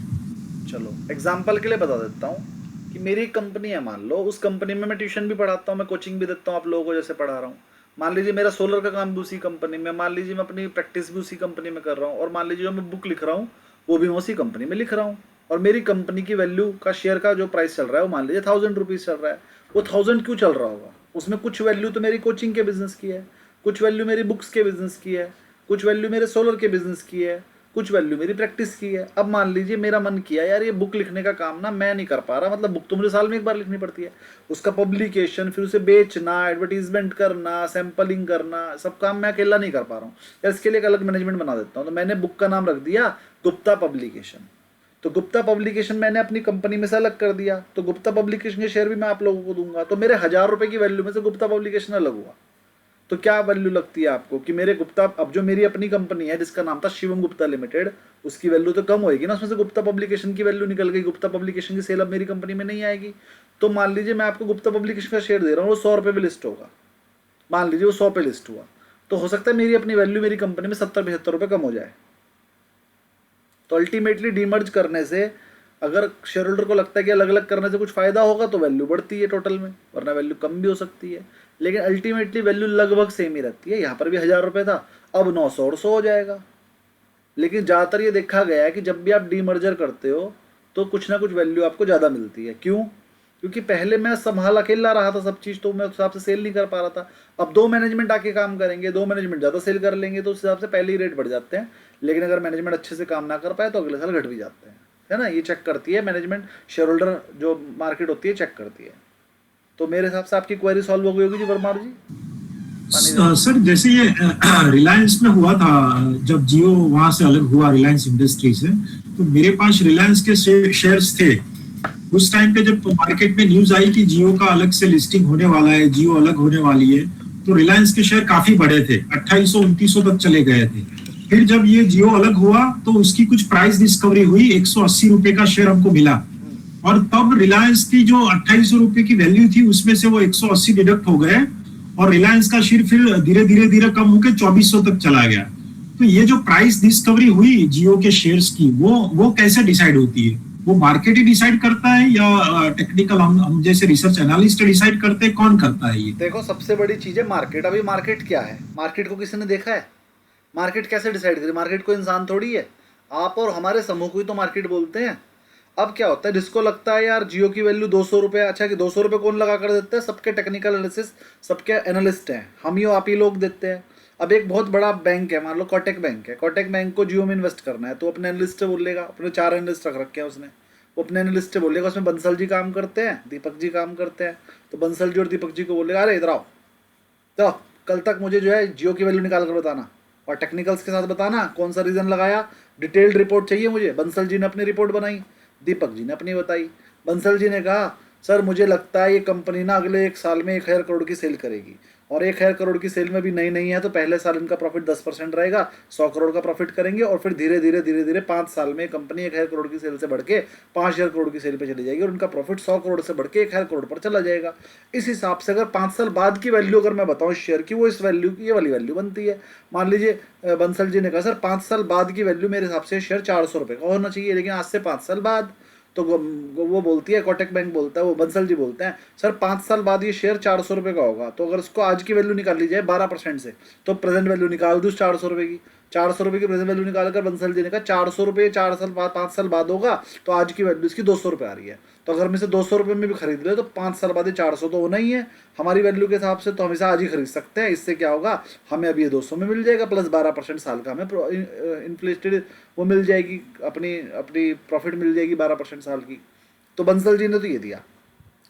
चलो एग्जाम्पल के लिए बता देता हूँ कि मेरी कंपनी है, मान लो उस कंपनी में मैं ट्यूशन भी पढ़ाता हूँ, मैं कोचिंग भी देता हूँ आप लोगों को जैसे पढ़ा रहा हूँ। मान लीजिए मेरा सोलर का काम भी उसी कंपनी में, मान लीजिए मैं अपनी प्रैक्टिस भी उसी कंपनी में कर रहा हूँ, और मान लीजिए जो मैं बुक लिख रहा हूँ वो भी मैं उसी कंपनी में लिख रहा हूँ, और मेरी कंपनी की वैल्यू का शेयर का जो प्राइस चल रहा है वो मान लीजिए 1000 रुपीज़ चल रहा है। वो 1000 क्यों चल रहा होगा, उसमें कुछ वैल्यू तो मेरी कोचिंग के बिजनेस की है, कुछ वैल्यू मेरी बुक्स के बिजनेस की है, कुछ वैल्यू मेरे सोलर के बिजनेस की है, कुछ वैल्यू मेरी प्रैक्टिस की है। अब मान लीजिए मेरा मन किया यार ये बुक लिखने का काम ना मैं नहीं कर पा रहा, मतलब बुक तो मुझे साल में एक बार लिखनी पड़ती है, उसका पब्लिकेशन, फिर उसे बेचना, एडवर्टीजमेंट करना, सैम्पलिंग करना, सब काम मैं अकेला नहीं कर पा रहा हूँ यार, इसके लिए एक अलग मैनेजमेंट बना देता हूँ। तो मैंने बुक का नाम रख दिया गुप्ता पब्लिकेशन। तो गुप्ता पब्लिकेशन मैंने अपनी कंपनी में से अलग कर दिया, तो गुप्ता पब्लिकेशन के शेयर भी मैं आप लोगों को दूंगा, तो मेरे 1000 रुपए की वैल्यू में से गुप्ता पब्लिकेशन अलग हुआ। तो क्या वैल्यू लगती है आपको कि मेरे गुप्ता, अब जो मेरी अपनी कंपनी है जिसका नाम था शिवम गुप्ता लिमिटेड, उसकी वैल्यू तो कम होएगी ना, उसमें से गुप्ता पब्लिकेशन की वैल्यू निकल गई, गुप्ता पब्लिकेशन की सेल अब मेरी कंपनी में नहीं आएगी। तो मान लीजिए मैं आपको गुप्ता पब्लिकेशन का शेयर दे रहा हूँ, वो 100 रुपये पे लिस्ट होगा, मान लीजिए वो 100 पे लिस्ट हुआ, तो हो सकता है मेरी अपनी वैल्यू मेरी कंपनी में 70-75 रुपये कम हो जाए। तो अल्टीमेटली डीमर्ज करने से अगर शेयर होल्डर को लगता है कि अलग अलग करने से कुछ फायदा होगा तो वैल्यू बढ़ती है टोटल में, वरना वैल्यू कम भी हो सकती है, लेकिन अल्टीमेटली वैल्यू लगभग सेम ही रहती है। यहाँ पर भी 1000 रुपये था, अब 900 और 100 हो जाएगा। लेकिन ज़्यादातर ये देखा गया है कि जब भी आप डीमर्जर करते हो तो कुछ ना कुछ वैल्यू आपको ज़्यादा मिलती है। क्यों? क्योंकि पहले मैं संभाल अकेला रहा था सब चीज़, तो मैं उस हिसाब से सेल नहीं कर पा रहा था। अब 2 मैनेजमेंट आके काम करेंगे, 2 मैनेजमेंट ज़्यादा सेल कर लेंगे, तो उस हिसाब से पहले ही रेट बढ़ जाते हैं। लेकिन अगर मैनेजमेंट अच्छे से काम ना कर पाए तो अगले साल घट भी जाते हैं, है ना। ये चेक करती है मैनेजमेंट, शेयर होल्डर जो मार्केट होती है चेक करती है। तो मेरे हिसाब से आपकी क्वेरी सॉल्व हो गई होगी जी परमार जी। सर जैसे ये रिलायंस में हुआ था, जब जियो वहां से अलग हुआ रिलायंस इंडस्ट्री से, तो मेरे पास रिलायंस के शेयर्स थे। उस टाइम पे जब मार्केट में न्यूज आई कि जियो का अलग से लिस्टिंग होने वाला है, जियो अलग होने वाली है, तो रिलायंस के शेयर काफी बड़े थे, 2800-2900 तक चले गए थे। फिर जब ये जियो अलग हुआ तो उसकी कुछ प्राइस डिस्कवरी हुई, 180 रुपए का शेयर हमको मिला, और तब रिलायंस की जो 2800 रुपए की वैल्यू थी उसमें से वो 180 डिडक्ट हो गए, और रिलायंस का शेयर फिर धीरे धीरे कम होकर 2400 तक चला गया। तो ये जो प्राइस डिस्कवरी हुई जियो के शेयर्स की, वो कैसे डिसाइड होती है? वो मार्केट ही डिसाइड करता है या टेक्निकल हम जैसे रिसर्च एनालिस्ट डिसाइड करते हैं? कौन करता है ये? देखो सबसे बड़ी चीज़ है मार्केट। अभी मार्केट क्या है? मार्केट को किसी ने देखा है? मार्केट कैसे डिसाइड करे? मार्केट को इंसान थोड़ी है, आप और हमारे समूह को ही तो मार्केट बोलते हैं। अब क्या होता है, जिसको लगता है यार जियो की वैल्यू 200 रुपये, अच्छा कि 200 रुपये कौन लगा कर देता है? सबके टेक्निकल एनालिसिस, सबके एनालिस्ट हैं, हम ही आप ही लोग देते हैं। अब एक बहुत बड़ा बैंक है, मान लो कोटक बैंक है, कोटक बैंक को जियो में इन्वेस्ट करना है, तो अपने एनालिस्ट से बोलेगा, अपने 4 एनालिस्ट रख रखे हैं उसने, वो अपने एनालिस्ट से बोलेगा, उसमें बंसल जी काम करते हैं, दीपक जी काम करते हैं, तो बंसल जी और दीपक जी को बोलेगा अरे इधर आओ, तो कल तक मुझे जो है जियो की वैल्यू निकाल कर बताना और टेक्निकल्स के साथ बताना कौन सा रीज़न लगाया, डिटेल्ड रिपोर्ट चाहिए मुझे। बंसल जी ने अपनी रिपोर्ट बनाई, दीपक जी ने अपनी बताई। बंसल जी ने कहा सर मुझे लगता है ये कंपनी ना अगले 1 साल में 1000 करोड़ की सेल करेगी, और 1000 करोड़ की सेल में भी नई है, तो पहले साल इनका प्रॉफिट 10% रहेगा, 100 करोड़ का प्रॉफिट करेंगे, और फिर धीरे धीरे 5 साल में कंपनी 1000 करोड़ की सेल से बढ़ के 5000 करोड़ की सेल पे चली जाएगी, और उनका प्रॉफिट 100 करोड़ से बढ़ के 1000 करोड़ पर चला जाएगा। इस हिसाब से अगर 5 साल बाद की वैल्यू अगर मैं बताऊँ शेयर की, वो इस वैल्यू की ये वाली वैल्यू बनती है। मान लीजिए बंसल जी ने कहा सर 5 साल बाद की वैल्यू मेरे हिसाब से शेयर 400 रुपये का होना चाहिए, लेकिन आज से 5 साल बाद, तो वो बोलती है, कोटक बैंक बोलता है, वो बंसल जी बोलते हैं सर 5 साल बाद ये शेयर 400 रुपये का होगा, तो अगर उसको आज की वैल्यू निकाल ली जाए 12% से, तो प्रेजेंट वैल्यू निकाल दूँ 400 रुपये की, 400 रुपये की प्रेजेंट वैल्यू निकाल कर बंसल जी ने कहा 400 रुपये 4 साल बाद 5 साल बाद होगा, तो आज की वैल्यू इसकी 200 रुपये आ रही है, तो अगर हम इसे 200 रुपये में भी खरीद ले तो 5 साल बाद ये 400 तो होना ही है हमारी वैल्यू के हिसाब से, तो हम इसे आज ही खरीद सकते हैं। इससे क्या होगा, हमें अभी ये 200 में मिल जाएगा, प्लस 12% साल का हमें इन्फ्लेटेड वो मिल जाएगी, अपनी प्रॉफिट मिल जाएगी 12% साल की। तो बंसल जी ने तो ये दिया।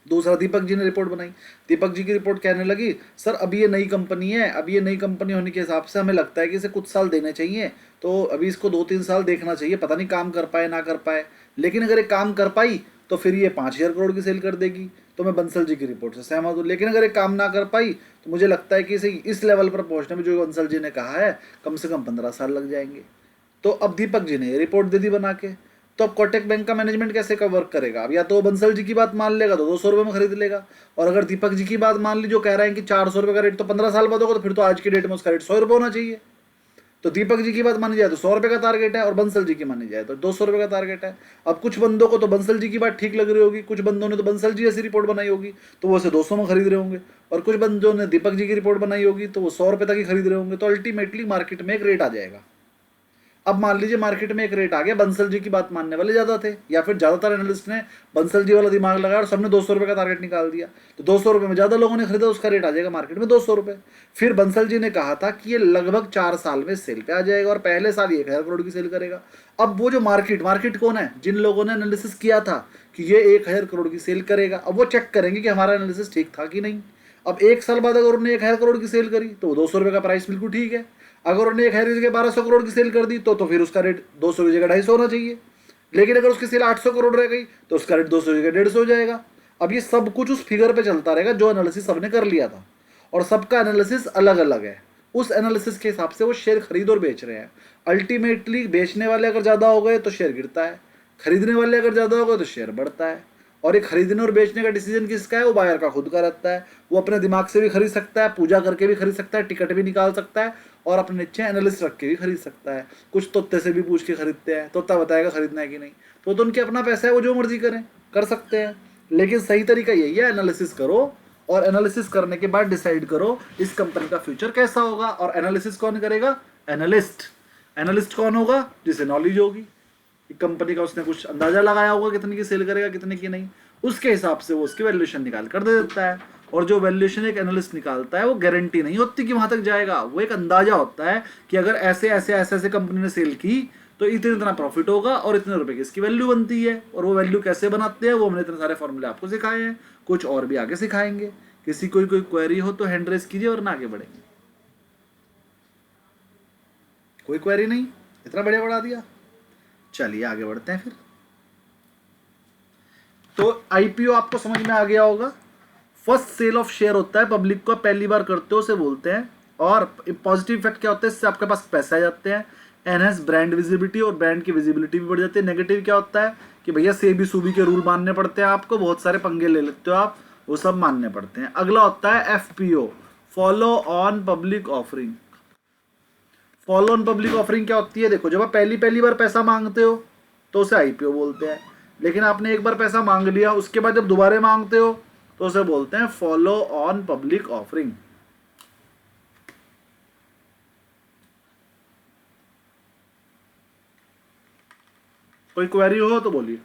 दूसरा दीपक जी ने रिपोर्ट बनाई, दीपक जी की रिपोर्ट कहने लगी सर अभी ये नई कंपनी है, अभी ये नई कंपनी होने के हिसाब से हमें लगता है कि इसे कुछ साल देने चाहिए, तो अभी इसको 2-3 साल देखना चाहिए, पता नहीं काम कर पाए ना कर पाए, लेकिन अगर ये काम कर पाई तो फिर ये 5000 करोड़ की सेल कर देगी। तो मैं बंसल जी की रिपोर्ट से सहमत हूँ, लेकिन अगर ये काम ना कर पाई तो मुझे लगता है कि इसे इस लेवल पर पहुँचने में जो बंसल जी ने कहा है कम से कम 15 साल लग जाएंगे। तो अब दीपक जी ने ये रिपोर्ट दे दी बना के, तो अब कोटक बैंक का मैनेजमेंट कैसे का वर्क करेगा? अब या तो बंसल जी की बात मान लेगा तो 200 रुपये में खरीद लेगा, और अगर दीपक जी की बात मान ली जो कह रहे हैं कि 400 रुपये का रेट तो 15 साल बाद होगा, तो फिर तो आज की डेट में उसका रेट 100 रुपये होना चाहिए। तो दीपक जी की बात मानी जाए तो 100 रुपये का टारगेट है, और बंसल जी की मानी जाए तो 200 रुपये का टारगेट है। अब कुछ बंदों को तो बंसल जी की बात ठीक लग रही होगी, कुछ बंदों ने तो बंसल जी ऐसी रिपोर्ट बनाई होगी तो वो उसे 200 में खरीद रहे होंगे, और कुछ बंदों ने दीपक जी की रिपोर्ट बनाई होगी तो वो 100 रुपये तक ही खरीद रहे होंगे। तो अल्टीमेटली मार्केट में एक रेट आ जाएगा। अब मान लीजिए मार्केट में एक रेट आ गया, बंसल जी की बात मानने वाले ज़्यादा थे, या फिर ज़्यादातर एनालिस्ट ने बंसल जी वाला दिमाग लगाया और सबने 200 रुपये का टारगेट निकाल दिया, तो 200 रुपये में ज़्यादा लोगों ने खरीदा, उसका रेट आ जाएगा मार्केट में 200 रुपये। फिर बंसल जी ने कहा था कि ये लगभग 4 साल में सेल पे आ जाएगा, और पहले साल ये 1000 करोड़ की सेल करेगा। अब वो जो मार्केट कौन है? जिन लोगों ने एनालिसिस किया था कि ये 1000 करोड़ की सेल करेगा, अब वो चेक करेंगे कि हमारा एनालिसिस ठीक था कि नहीं। अब 1 साल बाद अगर उन्होंने 1000 करोड़ की सेल करी तो 200 रुपये का प्राइस बिल्कुल ठीक है। अगर उन्होंने 1000 की जगह 1200 करोड़ की सेल कर दी तो फिर उसका रेट 200 की जगह 250 होना चाहिए। लेकिन अगर उसकी सेल 800 करोड़ रह गई तो उसका रेट 200 की जगह 150 हो जाएगा। अब ये सब कुछ उस फिगर पे चलता रहेगा जो एनालिसिस सबने कर लिया था, और सबका एनालिसिस अलग अलग है। उस एनालिसिस के हिसाब से वो शेयर खरीद और बेच रहे हैं। अल्टीमेटली बेचने वाले अगर ज़्यादा हो गए तो शेयर गिरता है, खरीदने वाले अगर ज़्यादा हो गए तो शेयर बढ़ता है। और ये खरीदने और बेचने का डिसीजन किसका है? वो बायर का खुद का रहता है। वो अपने दिमाग से भी खरीद सकता है, पूजा करके भी खरीद सकता है, टिकट भी निकाल सकता है, और अपने नीचे एनालिस्ट रख के भी खरीद सकता है। कुछ तोते से भी पूछ के खरीदते हैं, तोता बताएगा खरीदना है कि नहीं, तो उनके अपना पैसा है, वो जो मर्जी करें कर सकते हैं। लेकिन सही तरीका यही है, एनालिसिस करो, और एनालिसिस करने के बाद डिसाइड करो इस कंपनी का फ्यूचर कैसा होगा। और एनालिसिस कौन करेगा? एनालिस्ट। एनालिस्ट कौन होगा? जिसे नॉलेज होगी कंपनी का, उसने कुछ अंदाजा लगाया होगा कितने की सेल करेगा कितने की नहीं, उसके हिसाब से वो उसकी वैल्यूएशन निकाल कर दे देता है। और जो वैल्यूएशन एक एनालिस्ट निकालता है वो गारंटी नहीं होती कि वहां तक जाएगा, वो एक अंदाजा होता है कि अगर ऐसे कंपनी ने सेल की तो इतना प्रॉफिट होगा और इतने रुपए की इसकी वैल्यू बनती है। और वो वैल्यू कैसे बनाते हैं वो हमने इतने सारे फॉर्मूले आपको सिखाए हैं, कुछ और भी आगे सिखाएंगे। किसी कोई क्वेरी हो तो हैंड रेस कीजिए वरना आगे बढ़ेंगे। कोई क्वेरी नहीं? इतना बढ़िया बढ़ा दिया, चलिए आगे बढ़ते हैं फिर। तो आईपीओ आपको समझ में आ गया होगा। फर्स्ट सेल ऑफ शेयर होता है, पब्लिक को पहली बार करते हो उसे बोलते हैं। और पॉजिटिव इफेक्ट क्या होता है? इससे आपके पास पैसे आ जाते हैं, एनहेंस ब्रांड विजिबिलिटी, और ब्रांड की विजिबिलिटी भी बढ़ जाती है। नेगेटिव क्या होता है कि भैया सेबी सूबी के रूल मानने पड़ते हैं आपको, बहुत सारे पंगे ले लेते हो आप, वो सब मानने पड़ते हैं। अगला होता है FPO, follow on public offering. Follow on public offering क्या होती है? देखो, जब आप पहली बार पैसा मांगते हो तो उसे आईपीओ बोलते हैं। लेकिन आपने एक बार पैसा मांग लिया, उसके बाद जब दोबारा मांगते हो तो उसे बोलते हैं फॉलो ऑन पब्लिक ऑफरिंग। कोई क्वेरी हो तो बोलिए।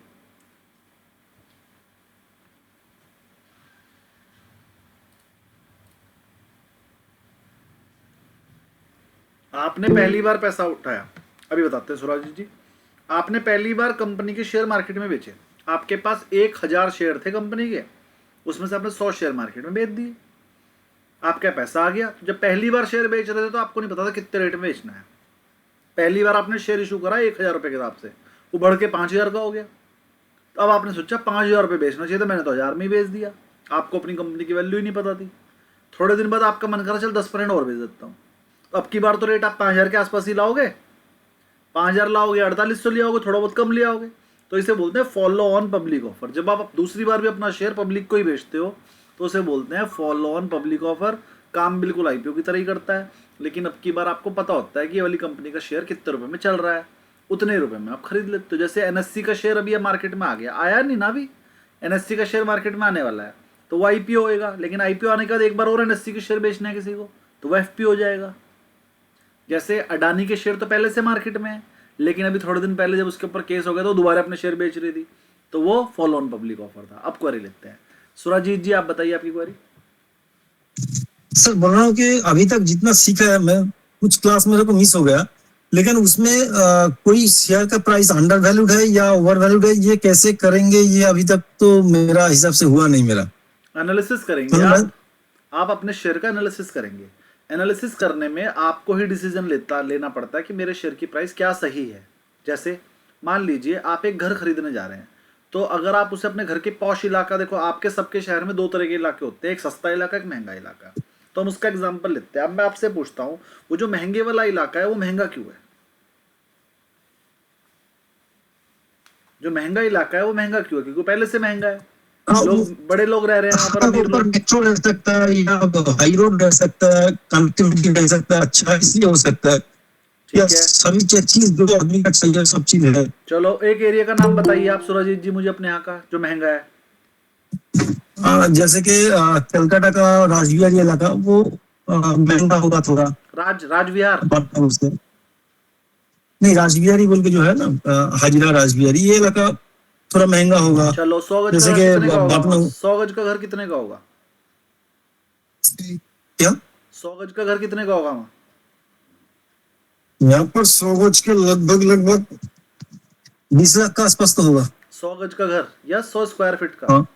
आपने पहली बार पैसा उठाया, अभी बताते हैं सुराज जी। आपने पहली बार कंपनी के शेयर मार्केट में बेचे, आपके पास 1000 शेयर थे कंपनी के, उसमें से आपने 100 शेयर मार्केट में बेच दिए, आपका पैसा आ गया। जब पहली बार शेयर बेच रहे थे तो आपको नहीं पता था कितने रेट में बेचना है। पहली बार आपने शेयर इशू करा 1000 रुपये के हिसाब से, वो बढ़ के 5000 का हो गया। तो अब आपने सोचा 5000 रुपये बेचना चाहिए था, मैंने तो 1000 में ही बेच दिया। आपको अपनी कंपनी की वैल्यू ही नहीं पता थी। थोड़े दिन बाद आपका मन करा चल 10% और बेच देता हूँ, तो अब की बार तो रेट आप 5000 के आसपास ही लाओगे। 5000 लाओगे 4800 ले आओगे, थोड़ा बहुत कम ले आओगे। तो इसे बोलते हैं फॉलो ऑन पब्लिक ऑफर। जब आप दूसरी बार भी अपना शेयर पब्लिक को ही बेचते हो तो उसे बोलते हैं फॉलो ऑन पब्लिक ऑफर। काम बिल्कुल आईपीओ की तरह ही करता है, लेकिन अब की बार आपको पता होता है कि ये वाली कंपनी का शेयर कितने रुपए में चल रहा है, उतने रुपए में आप खरीद लेते हो। जैसे एनएससी का शेयर अभी मार्केट में आ गया, आया नहीं ना अभी, एनएससी का शेयर मार्केट में आने वाला है, तो वो आईपीओ होएगा। लेकिन आईपीओ आने के बाद एक बार और एनएससी के शेयर बेचना है किसी को तो वो एफपीओ हो जाएगा। जैसे अडानी के शेयर तो पहले से मार्केट में है, लेकिन अभी थोड़े दिन पहले जब उसके ऊपर केस हो गया तो दोबारा अपने शेयर बेच रही थी, तो वो फॉलो ऑन पब्लिक ऑफर था। अब क्वेरी लेते हैं। सुराजीत जी आप बताइए आपकी क्वेरी। सर बोल रहा हूँ कि अभी तक जितना सीखा है मैं, कुछ क्लास मेरे को मिस हो गया, लेकिन उसमें कोई शेयर का प्राइस अंडर वैल्यूड है या ओवर वैल्यूड है, ये कैसे करेंगे, ये अभी तक तो मेरा हिसाब से हुआ नहीं। मेरा एनालिसिस करेंगे आप अपने शेयर का एनालिसिस करेंगे। एनालिसिस करने में आपको ही डिसीजन लेना पड़ता है कि मेरे शेयर की प्राइस क्या सही है। जैसे मान लीजिए आप एक घर खरीदने जा रहे हैं, तो अगर आप उसे अपने घर के पॉश इलाका, देखो आपके सबके शहर में 2 तरह के इलाके होते हैं, एक सस्ता इलाका एक महंगा इलाका। तो हम उसका एग्जांपल लेते हैं। अब मैं आपसे पूछता हूं, वो जो महंगे वाला इलाका है वो महंगा क्यों है? जो महंगा इलाका है वो महंगा क्यों है? क्योंकि पहले से महंगा है, लोग बड़े लोग रह रहे हैं वहां पर, अमीर लोग। मेट्रो रह सकता है या हाई रोड रह सकता है, कनेक्टिविटी रह सकता है, अच्छा इसलिए हो सकता है। ठीक है, सभी चीज जो आदमी का चाहिए सब चीज है। चलो एक एरिया का नाम बताइए आप सुरजीत जी मुझे अपने यहाँ का जो महंगा है। जैसे कि कलकत्ता का राजविहारी इलाका, वो महंगा होगा थोड़ा। राजविहार उससे नहीं, राजविहारी बोल के जो है ना, हाजिरा राजविहारी, ये इलाका थोड़ा महंगा होगा। चलो 100 गज जैसे का कि घर कितने का होगा? बापना 100 गज का घर कितने का होगा? क्या 100 गज का घर कितने का होगा वहाँ? यहाँ पर 100 गज के लगभग 20 लाख का आसपास तो होगा। 100 गज का घर या 100 स्क्वायर फीट का? हाँ,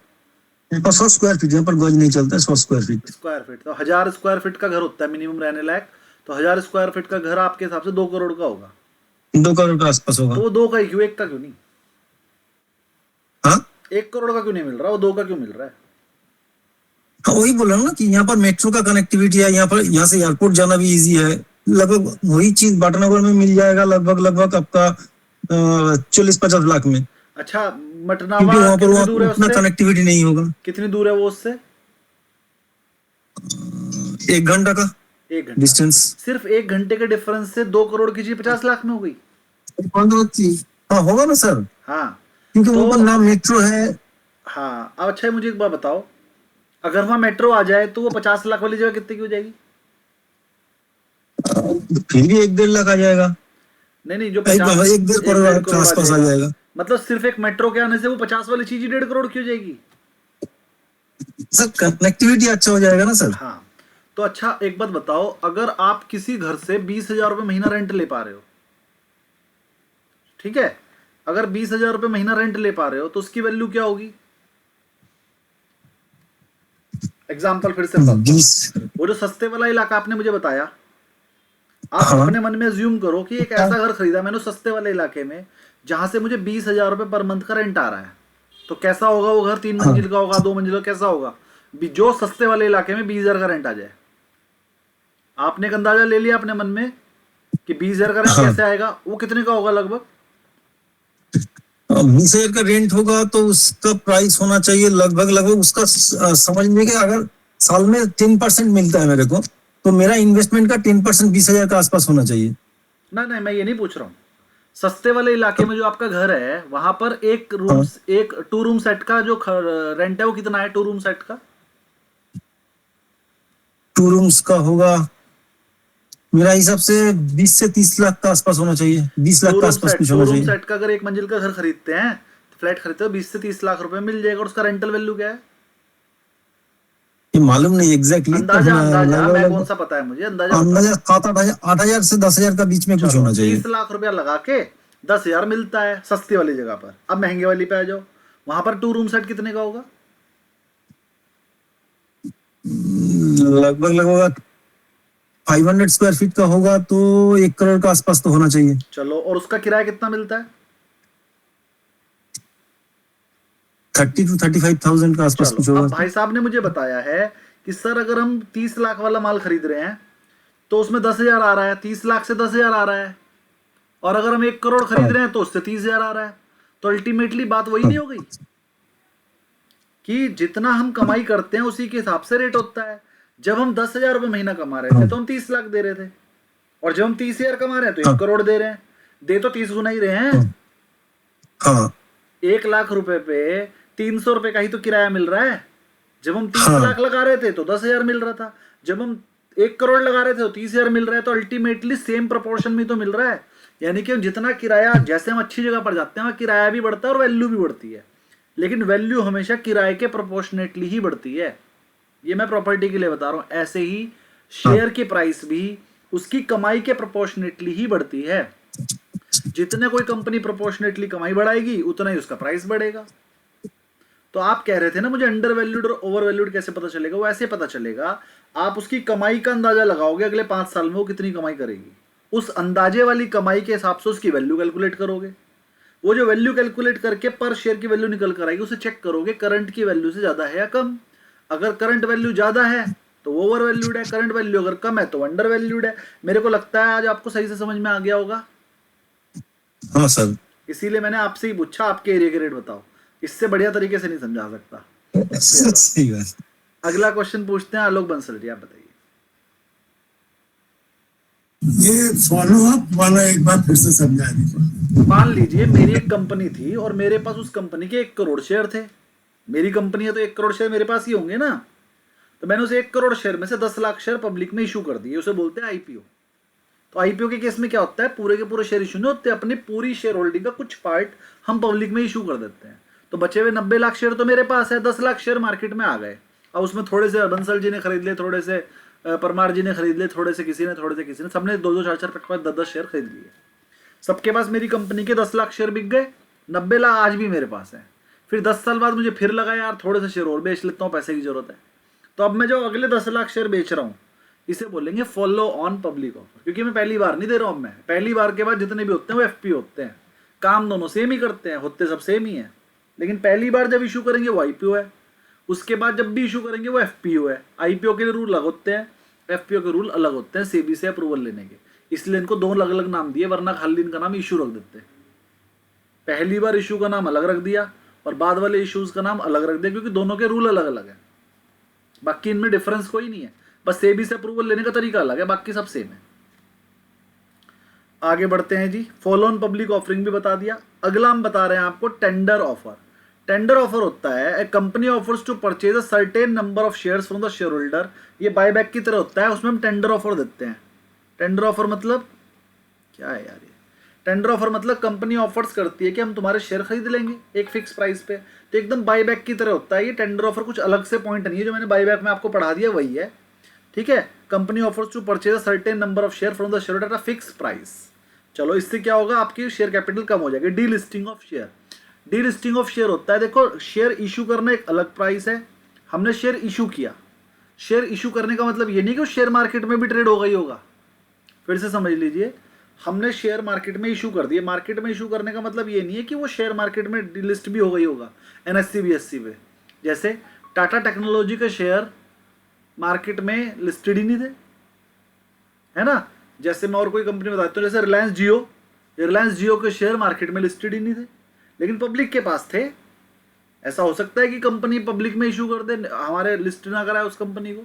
100 स्क्वायर फीट, यहाँ पर गज नहीं चलता है, 100 स्क्वायर फीट। स्क्वायर फीट तो 1000 स्क्वायर फीट का घर होता है मिनिमम रहने लायक। तो 1000 स्क्वायर फीट का घर आपके हिसाब से 2 करोड़ का होगा। 2 करोड़ का आसपास होगा। तो वो 2 का ही क्यों, 1 का क्यों नहीं? हाँ 1 करोड़ का क्यों नहीं मिल रहा, वो 2 का क्यों मिल रहा है? हाँ, वही बोल रहा हूँ ना कि यहाँ पर मेट्रो का कनेक्टिविटी है, यहाँ से एयरपोर्ट जाना भी इजी है। लगभग वही चीज बाटनगर में मिल जाएगा, लगभग आपका 40-50 लाख में। अच्छा, क्योंकि मटनावा वहाँ पर कितनी दूर है उतना उससे? कनेक्टिविटी नहीं होगा। कितनी दूर है वो उससे? 1 घंटा का 1 घंटा डिस्टेंस। सिर्फ 1 घंटे के डिफरेंस से 2 करोड़ की चीज 50 लाख में हो गई। हाँ होगा ना सर, हाँ क्योंकि तो- वहाँ पर ना मेट्रो है। हाँ अब अच्छा मुझे एक बात बताओ, अगर वहां मेट्रो आ जाए तो वो 50 लाख वाली जगह कितने की हो जाएगी? फिर भी 1-1.5 लाख आ जाएगा। नहीं जो 1-1.5 करोड़ के आसपास आ जाएगा। मतलब सिर्फ एक मेट्रो के आने से वो 50 वाली चीज ही 1.5 करोड़ की हो जाएगी। सर कनेक्टिविटी अच्छा हो जाएगा ना सर। हाँ तो अच्छा एक बात बताओ, अगर आप किसी घर से 20,000 रुपये महीना रेंट ले पा रहे हो, ठीक है, अगर 20,000 रुपये महीना रेंट ले पा रहे हो तो उसकी वैल्यू क्या होगी? एग्जाम्पल फिर से बताता हूं। वो जो सस्ते वाला इलाका आपने मुझे बताया, आप हाँ। अपने मन में अज्यूम करो कि एक ऐसा घर खरीदा मैंने सस्ते वाले इलाके में जहां से मुझे 20,000 रुपये पर मंथ का रेंट आ रहा है। तो कैसा होगा वो घर? 3 मंजिल का होगा, 2 मंजिल का, कैसा होगा? जो सस्ते वाले इलाके में 20,000 का रेंट आ जाए। आपने एक अंदाजा ले लिया अपने मन में कि 20,000 का रेंट कैसे आएगा, वो कितने का होगा लगभग? 20,000 का रेंट होगा तो उसका प्राइस होना चाहिए लगभग उसका समझने के, अगर साल में 10% मिलता है मेरे को, तो मेरा इन्वेस्टमेंट का 10% 20,000 का आसपास होना चाहिए। नहीं मैं ये नहीं पूछ रहा हूँ, सस्ते वाले इलाके में जो आपका घर है वहां पर एक रूम, एक 2 रूम सेट का जो रेंट है वो कितना है 2 रूम सेट का? 2 रूम्स का होगा मेरा हिसाब से 20 से 30 लाख का आसपास होना चाहिए, 20 लाख के आसपास कुछ होना रूम चाहिए। सेट का अगर एक मंजिल का घर खरीदते हैं, फ्लैट खरीदते हो 20 से 30 लाख रुपए मिल जाएगा। और उसका रेंटल वैल्यू क्या है? ये मालूम नहीं एग्जैक्टली, अंदाजा अंदाजा मैं कौन सा पता है मुझे, अंदाजा अंदाजा 8,000 से 10,000 का बीच में कुछ होना चाहिए। 30 लाख रुपया लगा के 10,000 मिलता है सस्ती वाली जगह पर। अब महंगे वाली पे आ जाओ, वहां पर 2 रूम सेट कितने का होगा? लगभग 500 स्क्वायर फीट का होगा तो 1 करोड़ का आसपास तो होना चाहिए। चलो, और उसका किराया कितना मिलता है? 30 to 35,000 का आसपास कुछ चलो, अब होगा। भाई साहब ने मुझे बताया है कि सर अगर हम 30 लाख वाला माल खरीद रहे हैं तो उसमें 10,000 आ रहा है, 30 लाख से 10,000 आ रहा है। और अगर हम 1 करोड़ खरीद रहे हैं तो उससे 30,000 आ रहा है। तो अल्टीमेटली बात वही नहीं हो गई कि जितना हम कमाई करते हैं उसी के हिसाब से रेट होता है। जब हम 10,000 रुपये महीना कमा रहे थे तो हम 30 लाख दे रहे थे, और जब हम 30,000 कमा रहे हैं तो 1 करोड़ दे रहे हैं। दे तो 30 गुना ही रहे हैं। हाँ 1 लाख रुपए पे 300 रुपए का ही तो किराया मिल रहा है। जब हम 30 लाख लगा रहे थे तो 10,000 मिल रहा था, जब हम 1 करोड़ लगा रहे थे तो 30,000 मिल रहा है। तो अल्टीमेटली सेम प्रोपोर्शन में तो मिल रहा है। यानी कि जितना किराया, जैसे हम अच्छी जगह पर जाते हैं वहां किराया भी बढ़ता है और वैल्यू भी बढ़ती है, लेकिन वैल्यू हमेशा किराए के प्रोपोर्शनेटली ही बढ़ती है। ये मैं प्रॉपर्टी के लिए बता रहा हूं। ऐसे ही शेयर की प्राइस भी उसकी कमाई के प्रोपोर्शनेटली ही बढ़ती है। जितने कोई कंपनी प्रोपोर्शनेटली कमाई बढ़ाएगी उतना ही उसका प्राइस बढ़ेगा। तो आप कह रहे थे ना मुझे अंडर वैल्यूड और ओवर वैल्यूड कैसे पता चलेगा? वो ऐसे पता चलेगा, आप उसकी कमाई का अंदाजा लगाओगे अगले 5 साल में वो कितनी कमाई करेगी, उस अंदाजे वाली कमाई के हिसाब से उसकी वैल्यू कैलकुलेट करोगे। वो जो वैल्यू कैलकुलेट करके पर शेयर की वैल्यू निकल कर आएगी, उसे चेक करोगे करंट की वैल्यू से ज्यादा है या कम। अगर करंट वैल्यू ज्यादा है तो वो ओवर वैल्यूड है, करंट वैल्यू अगर कम है तो अंडर वैल्यूड है। मेरे को लगता है आज आपको सही से समझ में आ गया होगा। हाँ सर, इसीलिए मैंने आपसे ही पूछा आपके एरिया के रेट बताओ, इससे बढ़िया तरीके से नहीं समझा सकता। सही बात। अगला क्वेश्चन पूछते हैं आलोक बंसल जी, आप बताइए। ये फॉलो अप वाला एक बार फिर से समझा दीजिए। मान लीजिए मेरी एक कंपनी थी और मेरे पास उस कंपनी के 1 करोड़ शेयर थे। मेरी कंपनी है तो 1 करोड़ शेयर मेरे पास ही होंगे ना। तो मैंने उसे 1 करोड़ शेयर में से 10 लाख शेयर पब्लिक में इशू कर दिए। उसे बोलते हैं आईपीओ। तो आईपीओ के केस में क्या होता है, पूरे के पूरे शेयर इशू नहीं होते, अपनी पूरी शेयर होल्डिंग का कुछ पार्ट हम पब्लिक में इशू कर देते हैं। तो बचे हुए 90 लाख शेयर तो मेरे पास है, 10 लाख शेयर मार्केट में आ गए। अब उसमें थोड़े से बंसल जी ने खरीद लिए, थोड़े से परमार जी ने खरीद लिए, थोड़े से किसी ने, सबने 2-2, 4-4, 5-5, 10-10 शेयर खरीद लिए। सबके पास मेरी कंपनी के 10 लाख शेयर बिक गए, 90 लाख आज भी मेरे पास है। फिर 10 साल बाद मुझे फिर लगा यार थोड़े से शेयर और बेच लेता हूँ, पैसे की जरूरत है। तो अब मैं जो अगले 10 लाख शेयर बेच रहा हूँ इसे बोलेंगे फॉलो ऑन पब्लिक ऑफर, क्योंकि मैं पहली बार नहीं दे रहा हूँ। मैं पहली बार के बाद जितने भी होते हैं वो एफपीओ होते हैं। काम दोनों सेम ही करते हैं, होते सब सेम ही है, लेकिन पहली बार जब इशू करेंगे वो आईपीओ है, उसके बाद जब भी इशू करेंगे वो एफपीओ है। आईपीओ के रूल अलग होते हैं, एफपीओ के रूल अलग होते हैं सेबी से अप्रूवल लेने के, इसलिए इनको 2 अलग अलग नाम दिए, वरना खाली इनका नाम इशू रख देते। पहली बार इशू का नाम अलग रख दिया और बाद वाले इश्यूज का नाम अलग रख दिया, क्योंकि दोनों के रूल अलग अलग है। बाकी इनमें डिफरेंस कोई नहीं है, बस सेबी से अप्रूवल लेने का तरीका अलग है, बाकी सब सेम है। आगे बढ़ते हैं जी। फॉलो ऑन पब्लिक ऑफरिंग भी बता दिया। अगला हम बता रहे हैं आपको टेंडर ऑफर। टेंडर ऑफर होता है a company offers to purchase a certain number of shares from the share holder. ये बायबैक की तरह होता है, उसमें हम टेंडर ऑफर देते हैं। टेंडर ऑफर मतलब क्या है यार? ये टेंडर ऑफर मतलब कंपनी ऑफर्स करती है कि हम तुम्हारे शेयर खरीद लेंगे एक फिक्स प्राइस पे, तो एकदम बायबैक की तरह होता है। ये टेंडर ऑफर कुछ अलग से पॉइंट नहीं है, जो मैंने बायबैक में आपको पढ़ा दिया वही है, ठीक है। Company offers to purchase a certain number of share from the share holder at a fix price. चलो, इससे क्या होगा, आपकी शेयर कैपिटल कम हो जाएगी। D listing of share. D listing of share होता है, देखो शेयर इशू करना एक अलग प्राइस है। हमने शेयर इशू किया, शेयर इशू करने का मतलब ये नहीं कि वो शेयर मार्केट में भी ट्रेड हो गई होगा। फिर से समझ लीजिए, हमने शेयर मार्केट में इशू कर दिए। मार्केट में इशू करने का मतलब ये नहीं है कि वो शेयर मार्केट में लिस्ट भी हो गई होगा एनएससी बीएससी पे। जैसे टाटा टेक्नोलॉजी के शेयर मार्केट में लिस्टेड ही नहीं थे, है ना। जैसे मैं और कोई कंपनी बताता हूँ, जैसे रिलायंस जियो, रिलायंस जियो के शेयर मार्केट में लिस्टेड ही नहीं थे, लेकिन पब्लिक के पास थे। ऐसा हो सकता है कि कंपनी पब्लिक में इशू कर दे, हमारे लिस्ट ना कराए उस कंपनी को,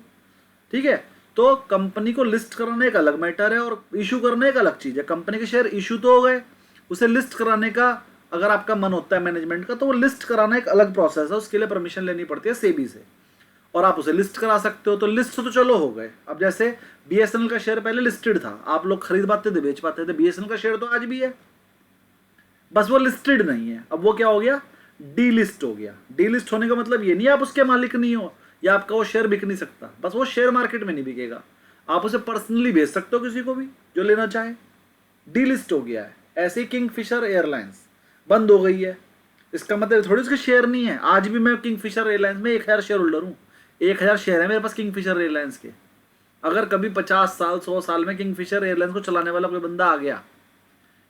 ठीक है। तो कंपनी को लिस्ट कराना एक अलग मैटर है और इशू करना एक अलग चीज है। कंपनी के शेयर इशू तो हो गए, उसे लिस्ट कराने का अगर आपका मन होता है मैनेजमेंट का, तो वो लिस्ट कराना एक अलग प्रोसेस है, उसके लिए परमिशन लेनी पड़ती है सेबी से, और आप उसे लिस्ट करा सकते हो। तो लिस्ट तो चलो हो गए। अब जैसे बीएसएनएल का शेयर पहले लिस्टेड था, आप लोग खरीद पाते थे, बेच पाते थे, बीएसएनएल का शेयर तो आज भी है, बस वो लिस्टेड नहीं है। अब वो क्या हो गया, डी लिस्ट हो गया। डी लिस्ट होने का मतलब ये नहीं आप उसके मालिक नहीं हो या आपका वो शेयर बिक नहीं सकता, बस वो शेयर मार्केट में नहीं बिकेगा, आप उसे पर्सनली बेच सकते हो किसी को भी जो लेना चाहे, डी लिस्ट हो गया है। ऐसे ही किंगफिशर एयरलाइंस बंद हो गई है, इसका मतलब थोड़ी उसके शेयर नहीं है। आज भी मैं किंगफिशर एयरलाइंस में 1000 शेयर होल्डर हूँ, 1000 शेयर है मेरे पास किंगफिशर एयरलाइंस के। अगर कभी 50 साल 100 साल में किंगफिशर एयरलाइंस को चलाने वाला कोई बंदा आ गया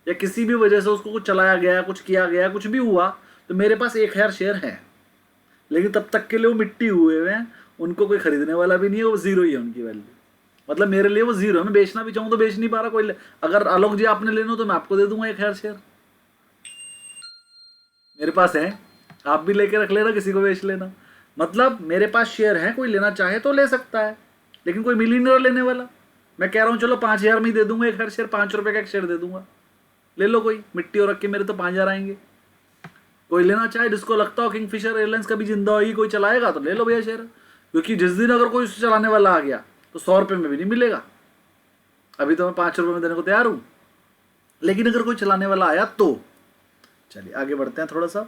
या किसी भी वजह से उसको कुछ चलाया गया, कुछ किया गया, कुछ भी हुआ, तो मेरे पास 1000 शेयर है, लेकिन तब तक के लिए वो मिट्टी हुए हुए हैं, उनको कोई खरीदने वाला भी नहीं है, वो जीरो ही है उनकी वैल्यू। मतलब मेरे लिए वो जीरो है, मैं बेचना भी चाहूँ तो बेच नहीं पा रहा कोई। अगर आलोक जी आपने लेना हो तो मैं आपको दे दूंगा 1000 शेयर, मेरे पास है, आप भी लेके रख लेना, किसी को बेच लेना। मतलब मेरे पास शेयर है, कोई लेना चाहे तो ले सकता है, लेकिन कोई मिल ही नहीं रहा लेने वाला। मैं कह रहा हूँ चलो 5000 में ही दे दूंगा 1000 शेयर, 5 रुपये का एक शेयर दे दूंगा, ले लो कोई, मिट्टी और रख के मेरे तो 5000 आएंगे। कोई लेना चाहे, जिसको लगता हो किंगफिशर एयरलाइंस कभी जिंदा होगी, कोई चलाएगा तो ले लो भैया शेयर, क्योंकि जिस दिन अगर कोई उसे चलाने वाला आ गया तो 100 रुपये में भी नहीं मिलेगा। अभी तो मैं 5 रुपये में देने को तैयार हूँ, लेकिन अगर कोई चलाने वाला आया तो। चलिए आगे बढ़ते हैं थोड़ा सा।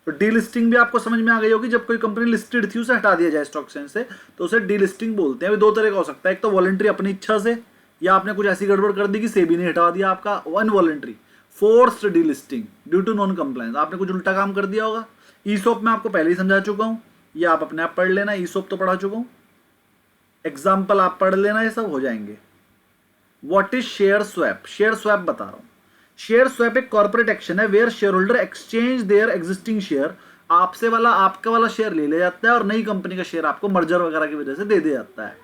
तो डी लिस्टिंग भी आपको समझ में आ गई होगी, जब कोई कंपनी लिस्टेड थी उसे हटा दिया जाए स्टॉक एक्सचेंज से तो उसे डी लिस्टिंग बोलते हैं। अभी दो तरह का हो सकता है, एक तो वॉलंटरी अपनी इच्छा से, या आपने कुछ ऐसी गड़बड़ कर दी कि सेबी ने हटा दिया आपका। Involuntary forced delisting due to non compliance, आपने कुछ उल्टा काम कर दिया होगा। ईसोप में आपको पहले ही समझा चुका हूँ, ये आप अपने आप पढ़ लेना, ईसोप तो पढ़ा चुका हूँ, एग्जाम्पल आप पढ़ लेना, ये सब हो जाएंगे। What is share swap, share swap बता रहा हूँ। शेयर स्वैप एक कॉर्पोरेट एक्शन है where shareholder exchange their existing share, आपसे वाला आपका वाला शेयर ले लिया जाता है और नई कंपनी का शेयर आपको मर्जर वगैरह की वजह से दे दिया जाता है,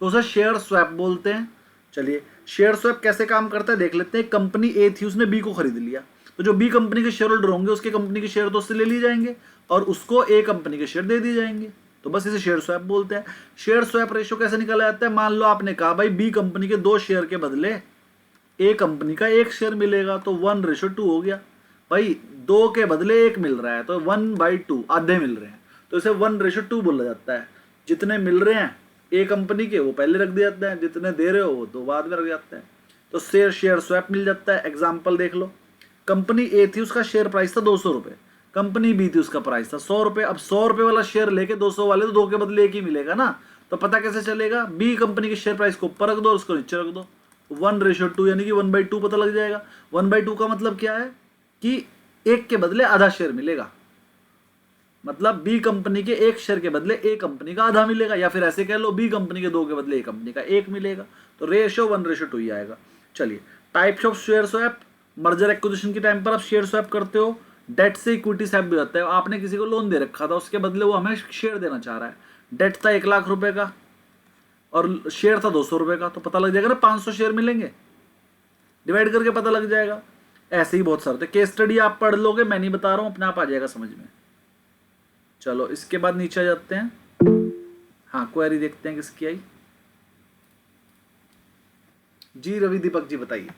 तो उसे शेयर स्वैप बोलते हैं। चलिए शेयर स्वैप कैसे काम करता है देख लेते हैं। कंपनी ए थी, उसने बी को खरीद लिया, तो जो बी कंपनी के शेयर होल्डर होंगे उसके कंपनी के शेयर तो उससे ले लिए जाएंगे और उसको ए कंपनी के शेयर दे दिए जाएंगे, तो बस इसे शेयर स्वैप बोलते हैं। शेयर स्वैप रेशो कैसे निकाला जाता है, मान लो आपने कहा भाई बी कंपनी के 2 शेयर के बदले ए कंपनी का 1 शेयर मिलेगा, तो 1:2 हो गया। भाई 2 के बदले 1 मिल रहा है तो 1/2 आधे मिल रहे हैं, तो इसे 1:2 बोला जाता है। जितने मिल रहे हैं ए कंपनी के वो पहले रख दिया जाता है, जितने दे रहे हो वो तो बाद में रख जाता है, तो शेयर स्वैप मिल जाता है। एग्जाम्पल देख लो, कंपनी ए थी, उसका शेयर प्राइस था 200 रुपये, कंपनी बी थी, उसका प्राइस था 100 रुपये। अब 100 रुपये वाला शेयर लेके 200 वाले तो 2 के बदले 1 ही मिलेगा ना, तो पता कैसे चलेगा, बी कंपनी के शेयर प्राइस को ऊपर रख दो और उसको नीचे रख दो, 1:2 यानी कि 1/2 पता लग जाएगा। 1/2 का मतलब क्या है कि 1 के बदले आधा शेयर मिलेगा, मतलब बी कंपनी के 1 शेयर के बदले ए कंपनी का आधा मिलेगा, या फिर ऐसे कह लो बी कंपनी के 2 के बदले ए कंपनी का 1 मिलेगा, तो रेशो 1:2 ही आएगा। चलिए types of share swap, merger acquisition के टाइम पर आप शेयर स्वैप करते हो, डेट से इक्विटी स्वैप भी होता है। आपने किसी को लोन दे रखा था, उसके बदले वो हमें शेयर देना चाह रहा है, डेट था 1 लाख रुपए का और शेयर था 200 रुपए का, तो पता लग जाएगा ना 500 शेयर मिलेंगे, डिवाइड करके पता लग जाएगा। ऐसे ही बहुत सारे केस स्टडी आप पढ़ लोगे, मैं नहीं बता रहा हूं, अपने आप आ जाएगा समझ में। चलो इसके बाद नीचे आ जाते हैं। हाँ क्वेरी देखते हैं किसकी आई जी, रवि दीपक जी बताइए।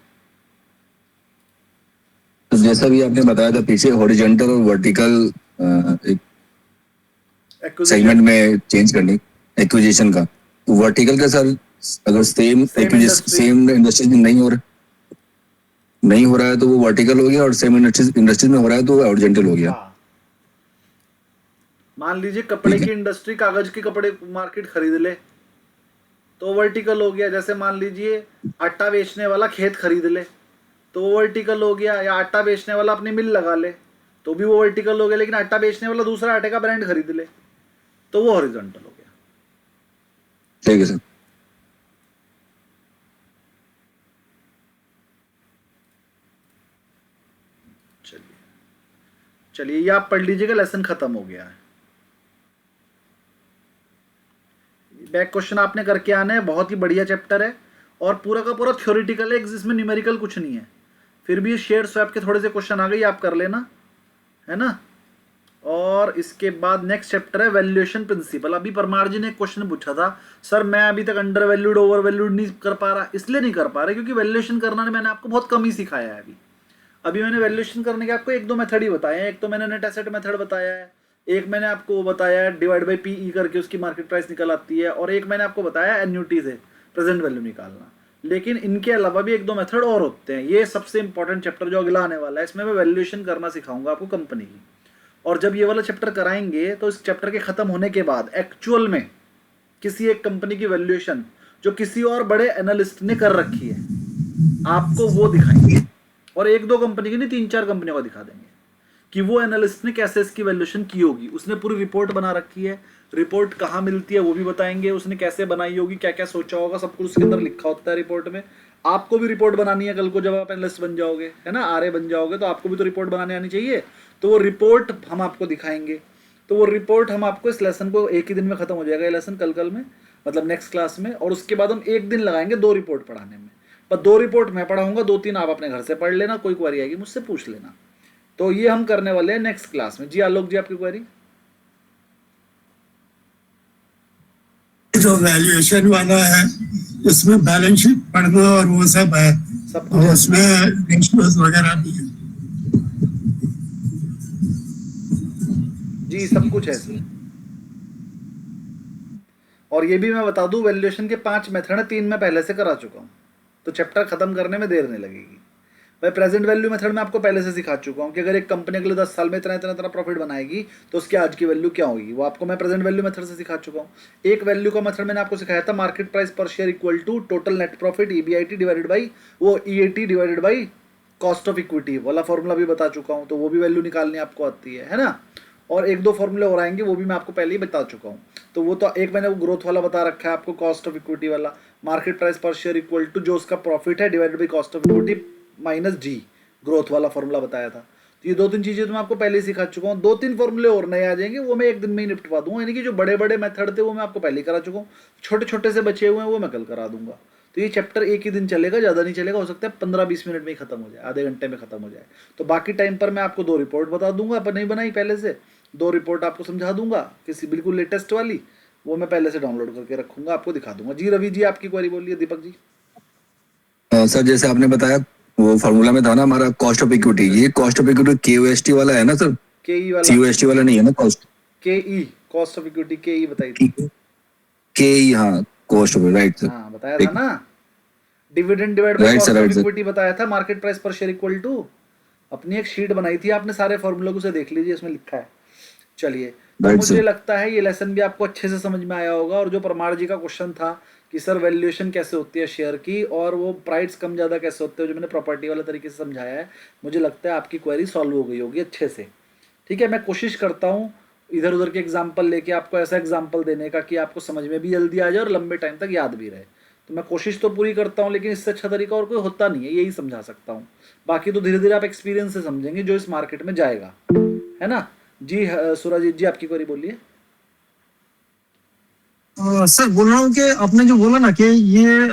तो जैसा भी आपने बताया था पीछे हॉरिजॉन्टल और वर्टिकल एक सेगमेंट में चेंज करने एक्विजिशन का, तो वर्टिकल का सर अगर सेम इंडस्ट्री में नहीं हो रहा है तो वो वर्टिकल हो गया, और सेम इंडस्ट्री में हो रहा है तो वो हॉरिजॉन्टल हो गया। हाँ। मान लीजिए कपड़े की इंडस्ट्री कागज के कपड़े मार्केट खरीद ले तो वर्टिकल हो गया। जैसे मान लीजिए आटा बेचने वाला खेत खरीद ले तो वो वर्टिकल हो गया, या आटा बेचने वाला अपनी मिल लगा ले तो भी वो वर्टिकल हो गया, लेकिन आटा बेचने वाला दूसरा आटे का ब्रांड खरीद ले तो वो हॉरिजॉन्टल हो गया। ठीक है सर। चलिए ये आप पढ़ लीजिएगा, लेसन खत्म हो गया है। बैक क्वेश्चन आपने करके आना है, बहुत ही बढ़िया चैप्टर है और पूरा का पूरा थ्योरेटिकल है, जिसमें न्यूमेरिकल कुछ नहीं है। फिर भी शेयर स्वैप के थोड़े से क्वेश्चन आ गए, आप कर लेना, है ना। और इसके बाद नेक्स्ट चैप्टर है वैल्यूएशन प्रिंसिपल। अभी परमार जी ने एक क्वेश्चन पूछा था, सर मैं अभी तक अंडर वैल्यूड ओवर वैल्यूड नहीं कर पा रहा, इसलिए नहीं कर पा रहा क्योंकि वैल्यूएशन करना मैंने आपको बहुत कम ही सिखाया है। अभी मैंने वैल्यूएशन करने के आपको एक दो मेथड ही बताए हैं। एक तो मैंने नेट एसेट मेथड बताया है, एक मैंने आपको बताया है डिवाइड बाई पीई करके उसकी मार्केट प्राइस निकल आती है, और एक मैंने आपको बताया एन्यूटी से प्रेजेंट वैल्यू निकालना। लेकिन इनके अलावा भी एक दो मेथड और होते हैं। ये सबसे इंपॉर्टेंट चैप्टर जो अगला आने वाला है, इसमें मैं वैल्यूएशन करना सिखाऊंगा आपको कंपनी की। और जब ये वाला चैप्टर कराएंगे तो इस चैप्टर के खत्म होने के बाद एक्चुअल में किसी एक कंपनी की वैल्यूएशन जो किसी और बड़े एनालिस्ट ने कर रखी है आपको वो दिखाएंगे, और एक दो कंपनी की नहीं, 3-4 कंपनियों को दिखा देंगे कि वो एनालिस्ट ने कैसे इसकी वैल्यूएशन की होगी। उसने पूरी रिपोर्ट बना रखी है, रिपोर्ट कहाँ मिलती है वो भी बताएंगे, उसने कैसे बनाई होगी, क्या क्या सोचा होगा, सब कुछ उसके अंदर लिखा होता है रिपोर्ट में। आपको भी रिपोर्ट बनानी है कल को, जब आप एनालिस्ट बन जाओगे, है ना, आरए बन जाओगे, तो आपको भी तो रिपोर्ट बनाने आनी चाहिए। तो वो रिपोर्ट हम आपको दिखाएंगे। तो वो रिपोर्ट हम आपको इस लेसन को एक ही दिन में खत्म हो जाएगा, ये लेसन कल में, मतलब नेक्स्ट क्लास में। और उसके बाद हम एक दिन लगाएंगे 2 रिपोर्ट पढ़ाने में। पर 2 रिपोर्ट मैं पढ़ाऊंगा, 2-3 आप अपने घर से पढ़ लेना, कोई क्वेरी आएगी मुझसे पूछ लेना। तो ये हम करने वाले हैं नेक्स्ट क्लास में। जी आलोक जी, आपकी क्वेरी? जो वैल्यूएशन वाला है इसमें बैलेंस शीट पढ़ना और वो सब है, सब और उसमें रेशियोज वगैरह भी है। जी सब कुछ है इसमें। और ये भी मैं बता दूं, वैल्यूएशन के 5 मेथड है, 3 मैं पहले से करा चुका हूं, तो चैप्टर खत्म करने में देर नहीं लगेगी। भाई प्रेजेंट वैल्यू मेथड में आपको पहले से सिखा चुका हूं कि अगर एक कंपनी अगले 10 साल में इतना इतना इतना प्रॉफिट बनाएगी तो उसकी आज की वैल्यू क्या होगी, वो आपको मैं प्रेजेंट वैल्यू मेथड से सिखा चुका हूं। एक वैल्यू का मेथड मैंने आपको सिखाया था, मार्केट प्राइस पर share equal to total net profit EBIT divided by वो EAT divided by cost of equity वाला फॉर्मूला भी बता चुका हूं, तो वो भी वैल्यू निकालनी आपको आती है ना। और 1-2 फॉर्मूले और आएंगे, वो भी मैं आपको पहले ही बता चुका हूँ। तो वो तो एक मैंने वो ग्रोथ वाला बता रखा है आपको, कॉस्ट ऑफ इक्विटी वाला, मार्केट प्राइस पर शेयर इक्वल टू जो उसका प्रॉफिट है divided by cost of equity minus g, growth वाला फॉर्मूला बताया था। तो ये 2-3 चीज़ें तो मैं आपको पहले ही सिखा चुका हूँ। 2-3 फॉर्मूले और नए आ जाएंगे, वो मैं एक दिन में ही निपटवा दूंगा। यानी कि जो बड़े बड़े मेथड थे वो मैं आपको पहले ही करा चुका हूँ, छोटे छोटे से बचे हुए हैं वो मैं कल करा दूंगा। तो ये चैप्टर एक ही दिन चलेगा, ज़्यादा नहीं चलेगा, हो सकता है 15-20 मिनट में ही खत्म हो जाए, आधे घंटे में खत्म हो जाए। तो बाकी टाइम पर मैं आपको 2 रिपोर्ट बता दूंगा, पर नहीं बनाई पहले से 2 रिपोर्ट आपको समझा दूंगा, किसी बिल्कुल लेटेस्ट वाली, वो मैं पहले से डाउनलोड करके रखूंगा, आपको दिखा दूंगा। जी रवि जी, आपकी क्वेरी बोलिए। दीपक जी। सर जैसे आपने बताया वो फार्मूला में था ना हमारा कॉस्ट ऑफ इक्विटी, ये कॉस्ट ऑफ इक्विटी KOST वाला है ना सर? KE वाला, COST वाला नहीं है ना? Cost KE, cost of equity KE बताई थी। KE, हाँ कॉस्ट ऑफ, राइट सर, हाँ बताया था ना, dividend divide by Right, cost sir, of right, sir. Equity बताया था, मार्केट प्राइस पर शेयर इक्वल टू। अपनी एक शीट बनाई थी आपने, सारे फॉर्मूलों को से देख लीजिए, इसमें लिखा है। चलिए, तो Right, मुझे sir. लगता है ये लेसन भी आपको अच्छे से समझ में आया होगा। और जो परमार जी का क्वेश्चन था कि सर वैल्यूएशन कैसे होती है शेयर की, और वो प्राइस कम ज़्यादा कैसे होते हैं, जो मैंने प्रॉपर्टी वाले तरीके से समझाया है, मुझे लगता है आपकी क्वेरी सॉल्व हो गई होगी अच्छे से। ठीक है, मैं कोशिश करता हूँ इधर उधर के एग्जाम्पल लेके आपको ऐसा एग्जाम्पल देने का कि आपको समझ में भी जल्दी आ जाए और लंबे टाइम तक याद भी रहे। तो मैं कोशिश तो पूरी करता हूँ, लेकिन इससे अच्छा तरीका और कोई होता नहीं है, यही समझा सकता हूँ। बाकी तो धीरे धीरे आप एक्सपीरियंस से समझेंगे जो इस मार्केट में जाएगा, है ना। जी सूरजीत जी, आपकी क्वेरी बोलिए। सर बोल रहा हूँ कि आपने जो बोला ना कि ये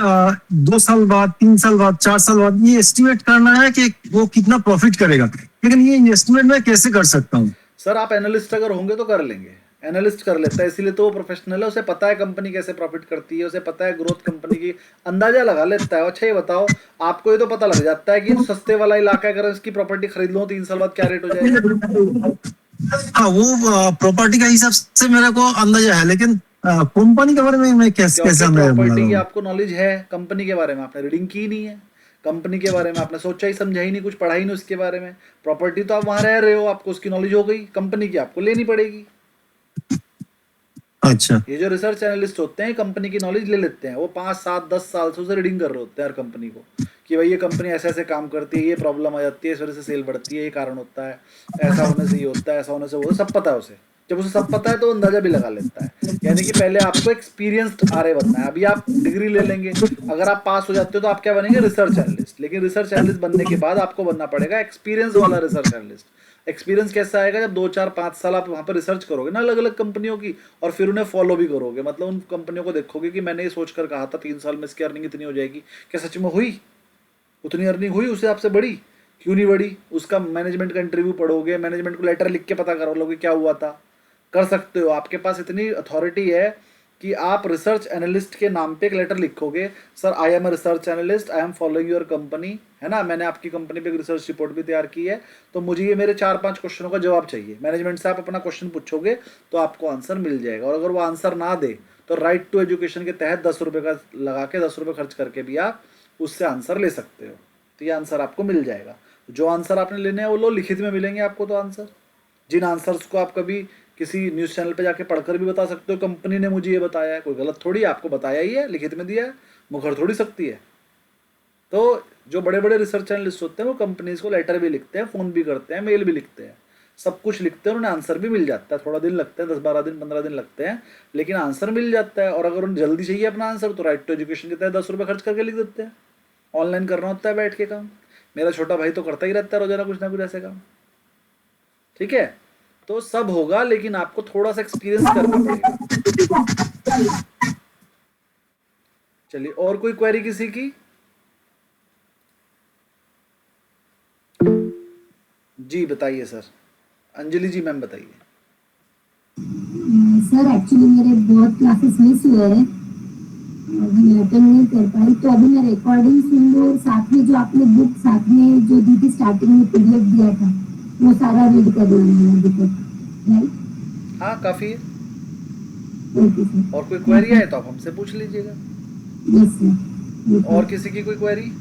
2 साल बाद, 3 साल बाद, 4 साल बाद ये एस्टिमेट करना है कि वो कितना प्रॉफिट करेगा, लेकिन ये एस्टिमेट मैं कैसे कर सकता हूँ? सर आप एनालिस्ट अगर होंगे तो कर लेंगे, एनालिस्ट कर लेता है, इसीलिए तो वो प्रोफेशनल है, उसे पता है कंपनी कैसे प्रॉफिट करती है, उसे पता है ग्रोथ कंपनी की, अंदाजा लगा लेता है। अच्छा ये बताओ, आपको ये तो पता लग जाता है कि सस्ते वाला इलाका है, अगर इसकी प्रॉपर्टी खरीद लो 3 साल बाद क्या रेट हो जाएगा। हाँ, वो प्रॉपर्टी का हिसाब से मेरे को अंदाजा है, लेकिन कंपनी के बारे में मैं कैसे अंदाजा बना प्रॉपर्टी की रहा हूँ? आपको नॉलेज है, कंपनी के बारे में आपने रीडिंग की नहीं है, कंपनी के बारे में आपने सोचा ही समझा ही नहीं, कुछ पढ़ा ही नहीं उसके बारे में। प्रॉपर्टी तो आप वहां रह रहे हो, आपको उसकी नॉलेज हो गई, कंपनी की आपको लेनी पड़ेगी। अच्छा, ये जो रिसर्च एनालिस्ट होते हैं कंपनी की नॉलेज ले लेते हैं, वो 5, 7, 10 साल से उसे रीडिंग कर रहे होते हैं हर कंपनी को, कि भाई ये कंपनी ऐसे ऐसे काम करती है, ये प्रॉब्लम आ जाती है, इस वजह से सेल बढ़ती है, ये कारण होता है, ऐसा होने से ये होता है, ऐसा होने से वो, सब पता है उसे। जब उसे सब पता है तो अंदाजा भी लगा लेता है। यानी कि पहले आपको एक्सपीरियंस्ड आरए बनना है। अभी आप डिग्री ले लेंगे, अगर आप पास हो जाते हो तो आप क्या बनेंगे, रिसर्च एनालिस्ट। लेकिन रिसर्च एनालिस्ट बनने के बाद आपको बनना पड़ेगा एक्सपीरियंस वाला रिसर्च एनालिस्ट। एक्सपीरियंस कैसा आएगा, जब 2, 4, 5 साल आप वहाँ पर रिसर्च करोगे ना अलग अलग कंपनियों की, और फिर उन्हें फॉलो भी करोगे, मतलब उन कंपनियों को देखोगे कि मैंने ये सोचकर कहा था 3 साल में इसकी अर्निंग इतनी हो जाएगी, क्या सच में हुई, उतनी अर्निंग हुई, उससे आपसे बढ़ी, क्यों नहीं बढ़ी, उसका मैनेजमेंट का इंटरव्यू पढ़ोगे, मैनेजमेंट को लेटर लिख के पता कर लोगे क्या हुआ था, कर सकते हो। आपके पास इतनी अथॉरिटी है कि आप रिसर्च एनालिस्ट के नाम पे एक लेटर लिखोगे, sir I am a research analyst, I am following your company, है ना, मैंने आपकी कंपनी पे एक रिसर्च रिपोर्ट भी तैयार की है, तो मुझे ये मेरे 4-5 क्वेश्चनों का जवाब चाहिए। मैनेजमेंट से आप अपना क्वेश्चन पूछोगे तो आपको आंसर मिल जाएगा। और अगर वो आंसर ना दे तो राइट टू एजुकेशन के तहत 10 रुपये का लगा के 10 रुपये खर्च करके भी आप उससे आंसर ले सकते हो। तो ये आंसर आपको मिल जाएगा। जो आंसर आपने लेने हैं वो लो लिखित में मिलेंगे आपको। तो आंसर, जिन आंसर्स को आप कभी किसी न्यूज़ चैनल पे जाके पढ़कर भी बता सकते हो, कंपनी ने मुझे ये बताया है, कोई गलत थोड़ी है, आपको बताया ही है, लिखित में दिया है, मुखर थोड़ी सकती है। तो जो बड़े बड़े रिसर्च एनालिस्ट होते हैं वो कंपनीज को लेटर भी लिखते हैं, फ़ोन भी करते हैं, मेल भी लिखते हैं, सब कुछ लिखते हैं, उन्हें आंसर भी मिल जाता है। थोड़ा दिन लगता है, 10-12 दिन 15 दिन लगते हैं, लेकिन आंसर मिल जाता है। और अगर उन्हें जल्दी चाहिए अपना आंसर तो राइट टू एजुकेशन के तहत 10 रुपये खर्च करके लिख देते हैं। ऑनलाइन करना होता है बैठ के काम। मेरा छोटा भाई तो करता ही रहता है रोजाना कुछ ना कुछ ऐसे काम। ठीक है, तो सब होगा, लेकिन आपको थोड़ा सा एक्सपीरियंस करना पड़ेगा। चलिए, और कोई क्वेरी किसी की? जी बताइए सर। अंजलि जी मैम बताइए। सर एक्चुअली मेरे बहुत क्लासेस मिस हुए हैं, मैं अटेंड नहीं कर पाई, तो अभी मैं रिकॉर्डिंग सुन लूँ और साथ में जो आपने बुक साथ में जो दी थी स्टार्टिंग में पीडीएफ दिया था वो सारा रीड कर लूँगी अभी तक, राइट? हाँ काफ़ी है। Okay sir. और कोई क्वेरी है तो आप हमसे पूछ लीजिएगा। Yes sir. और किसी की कोई क्वेरी?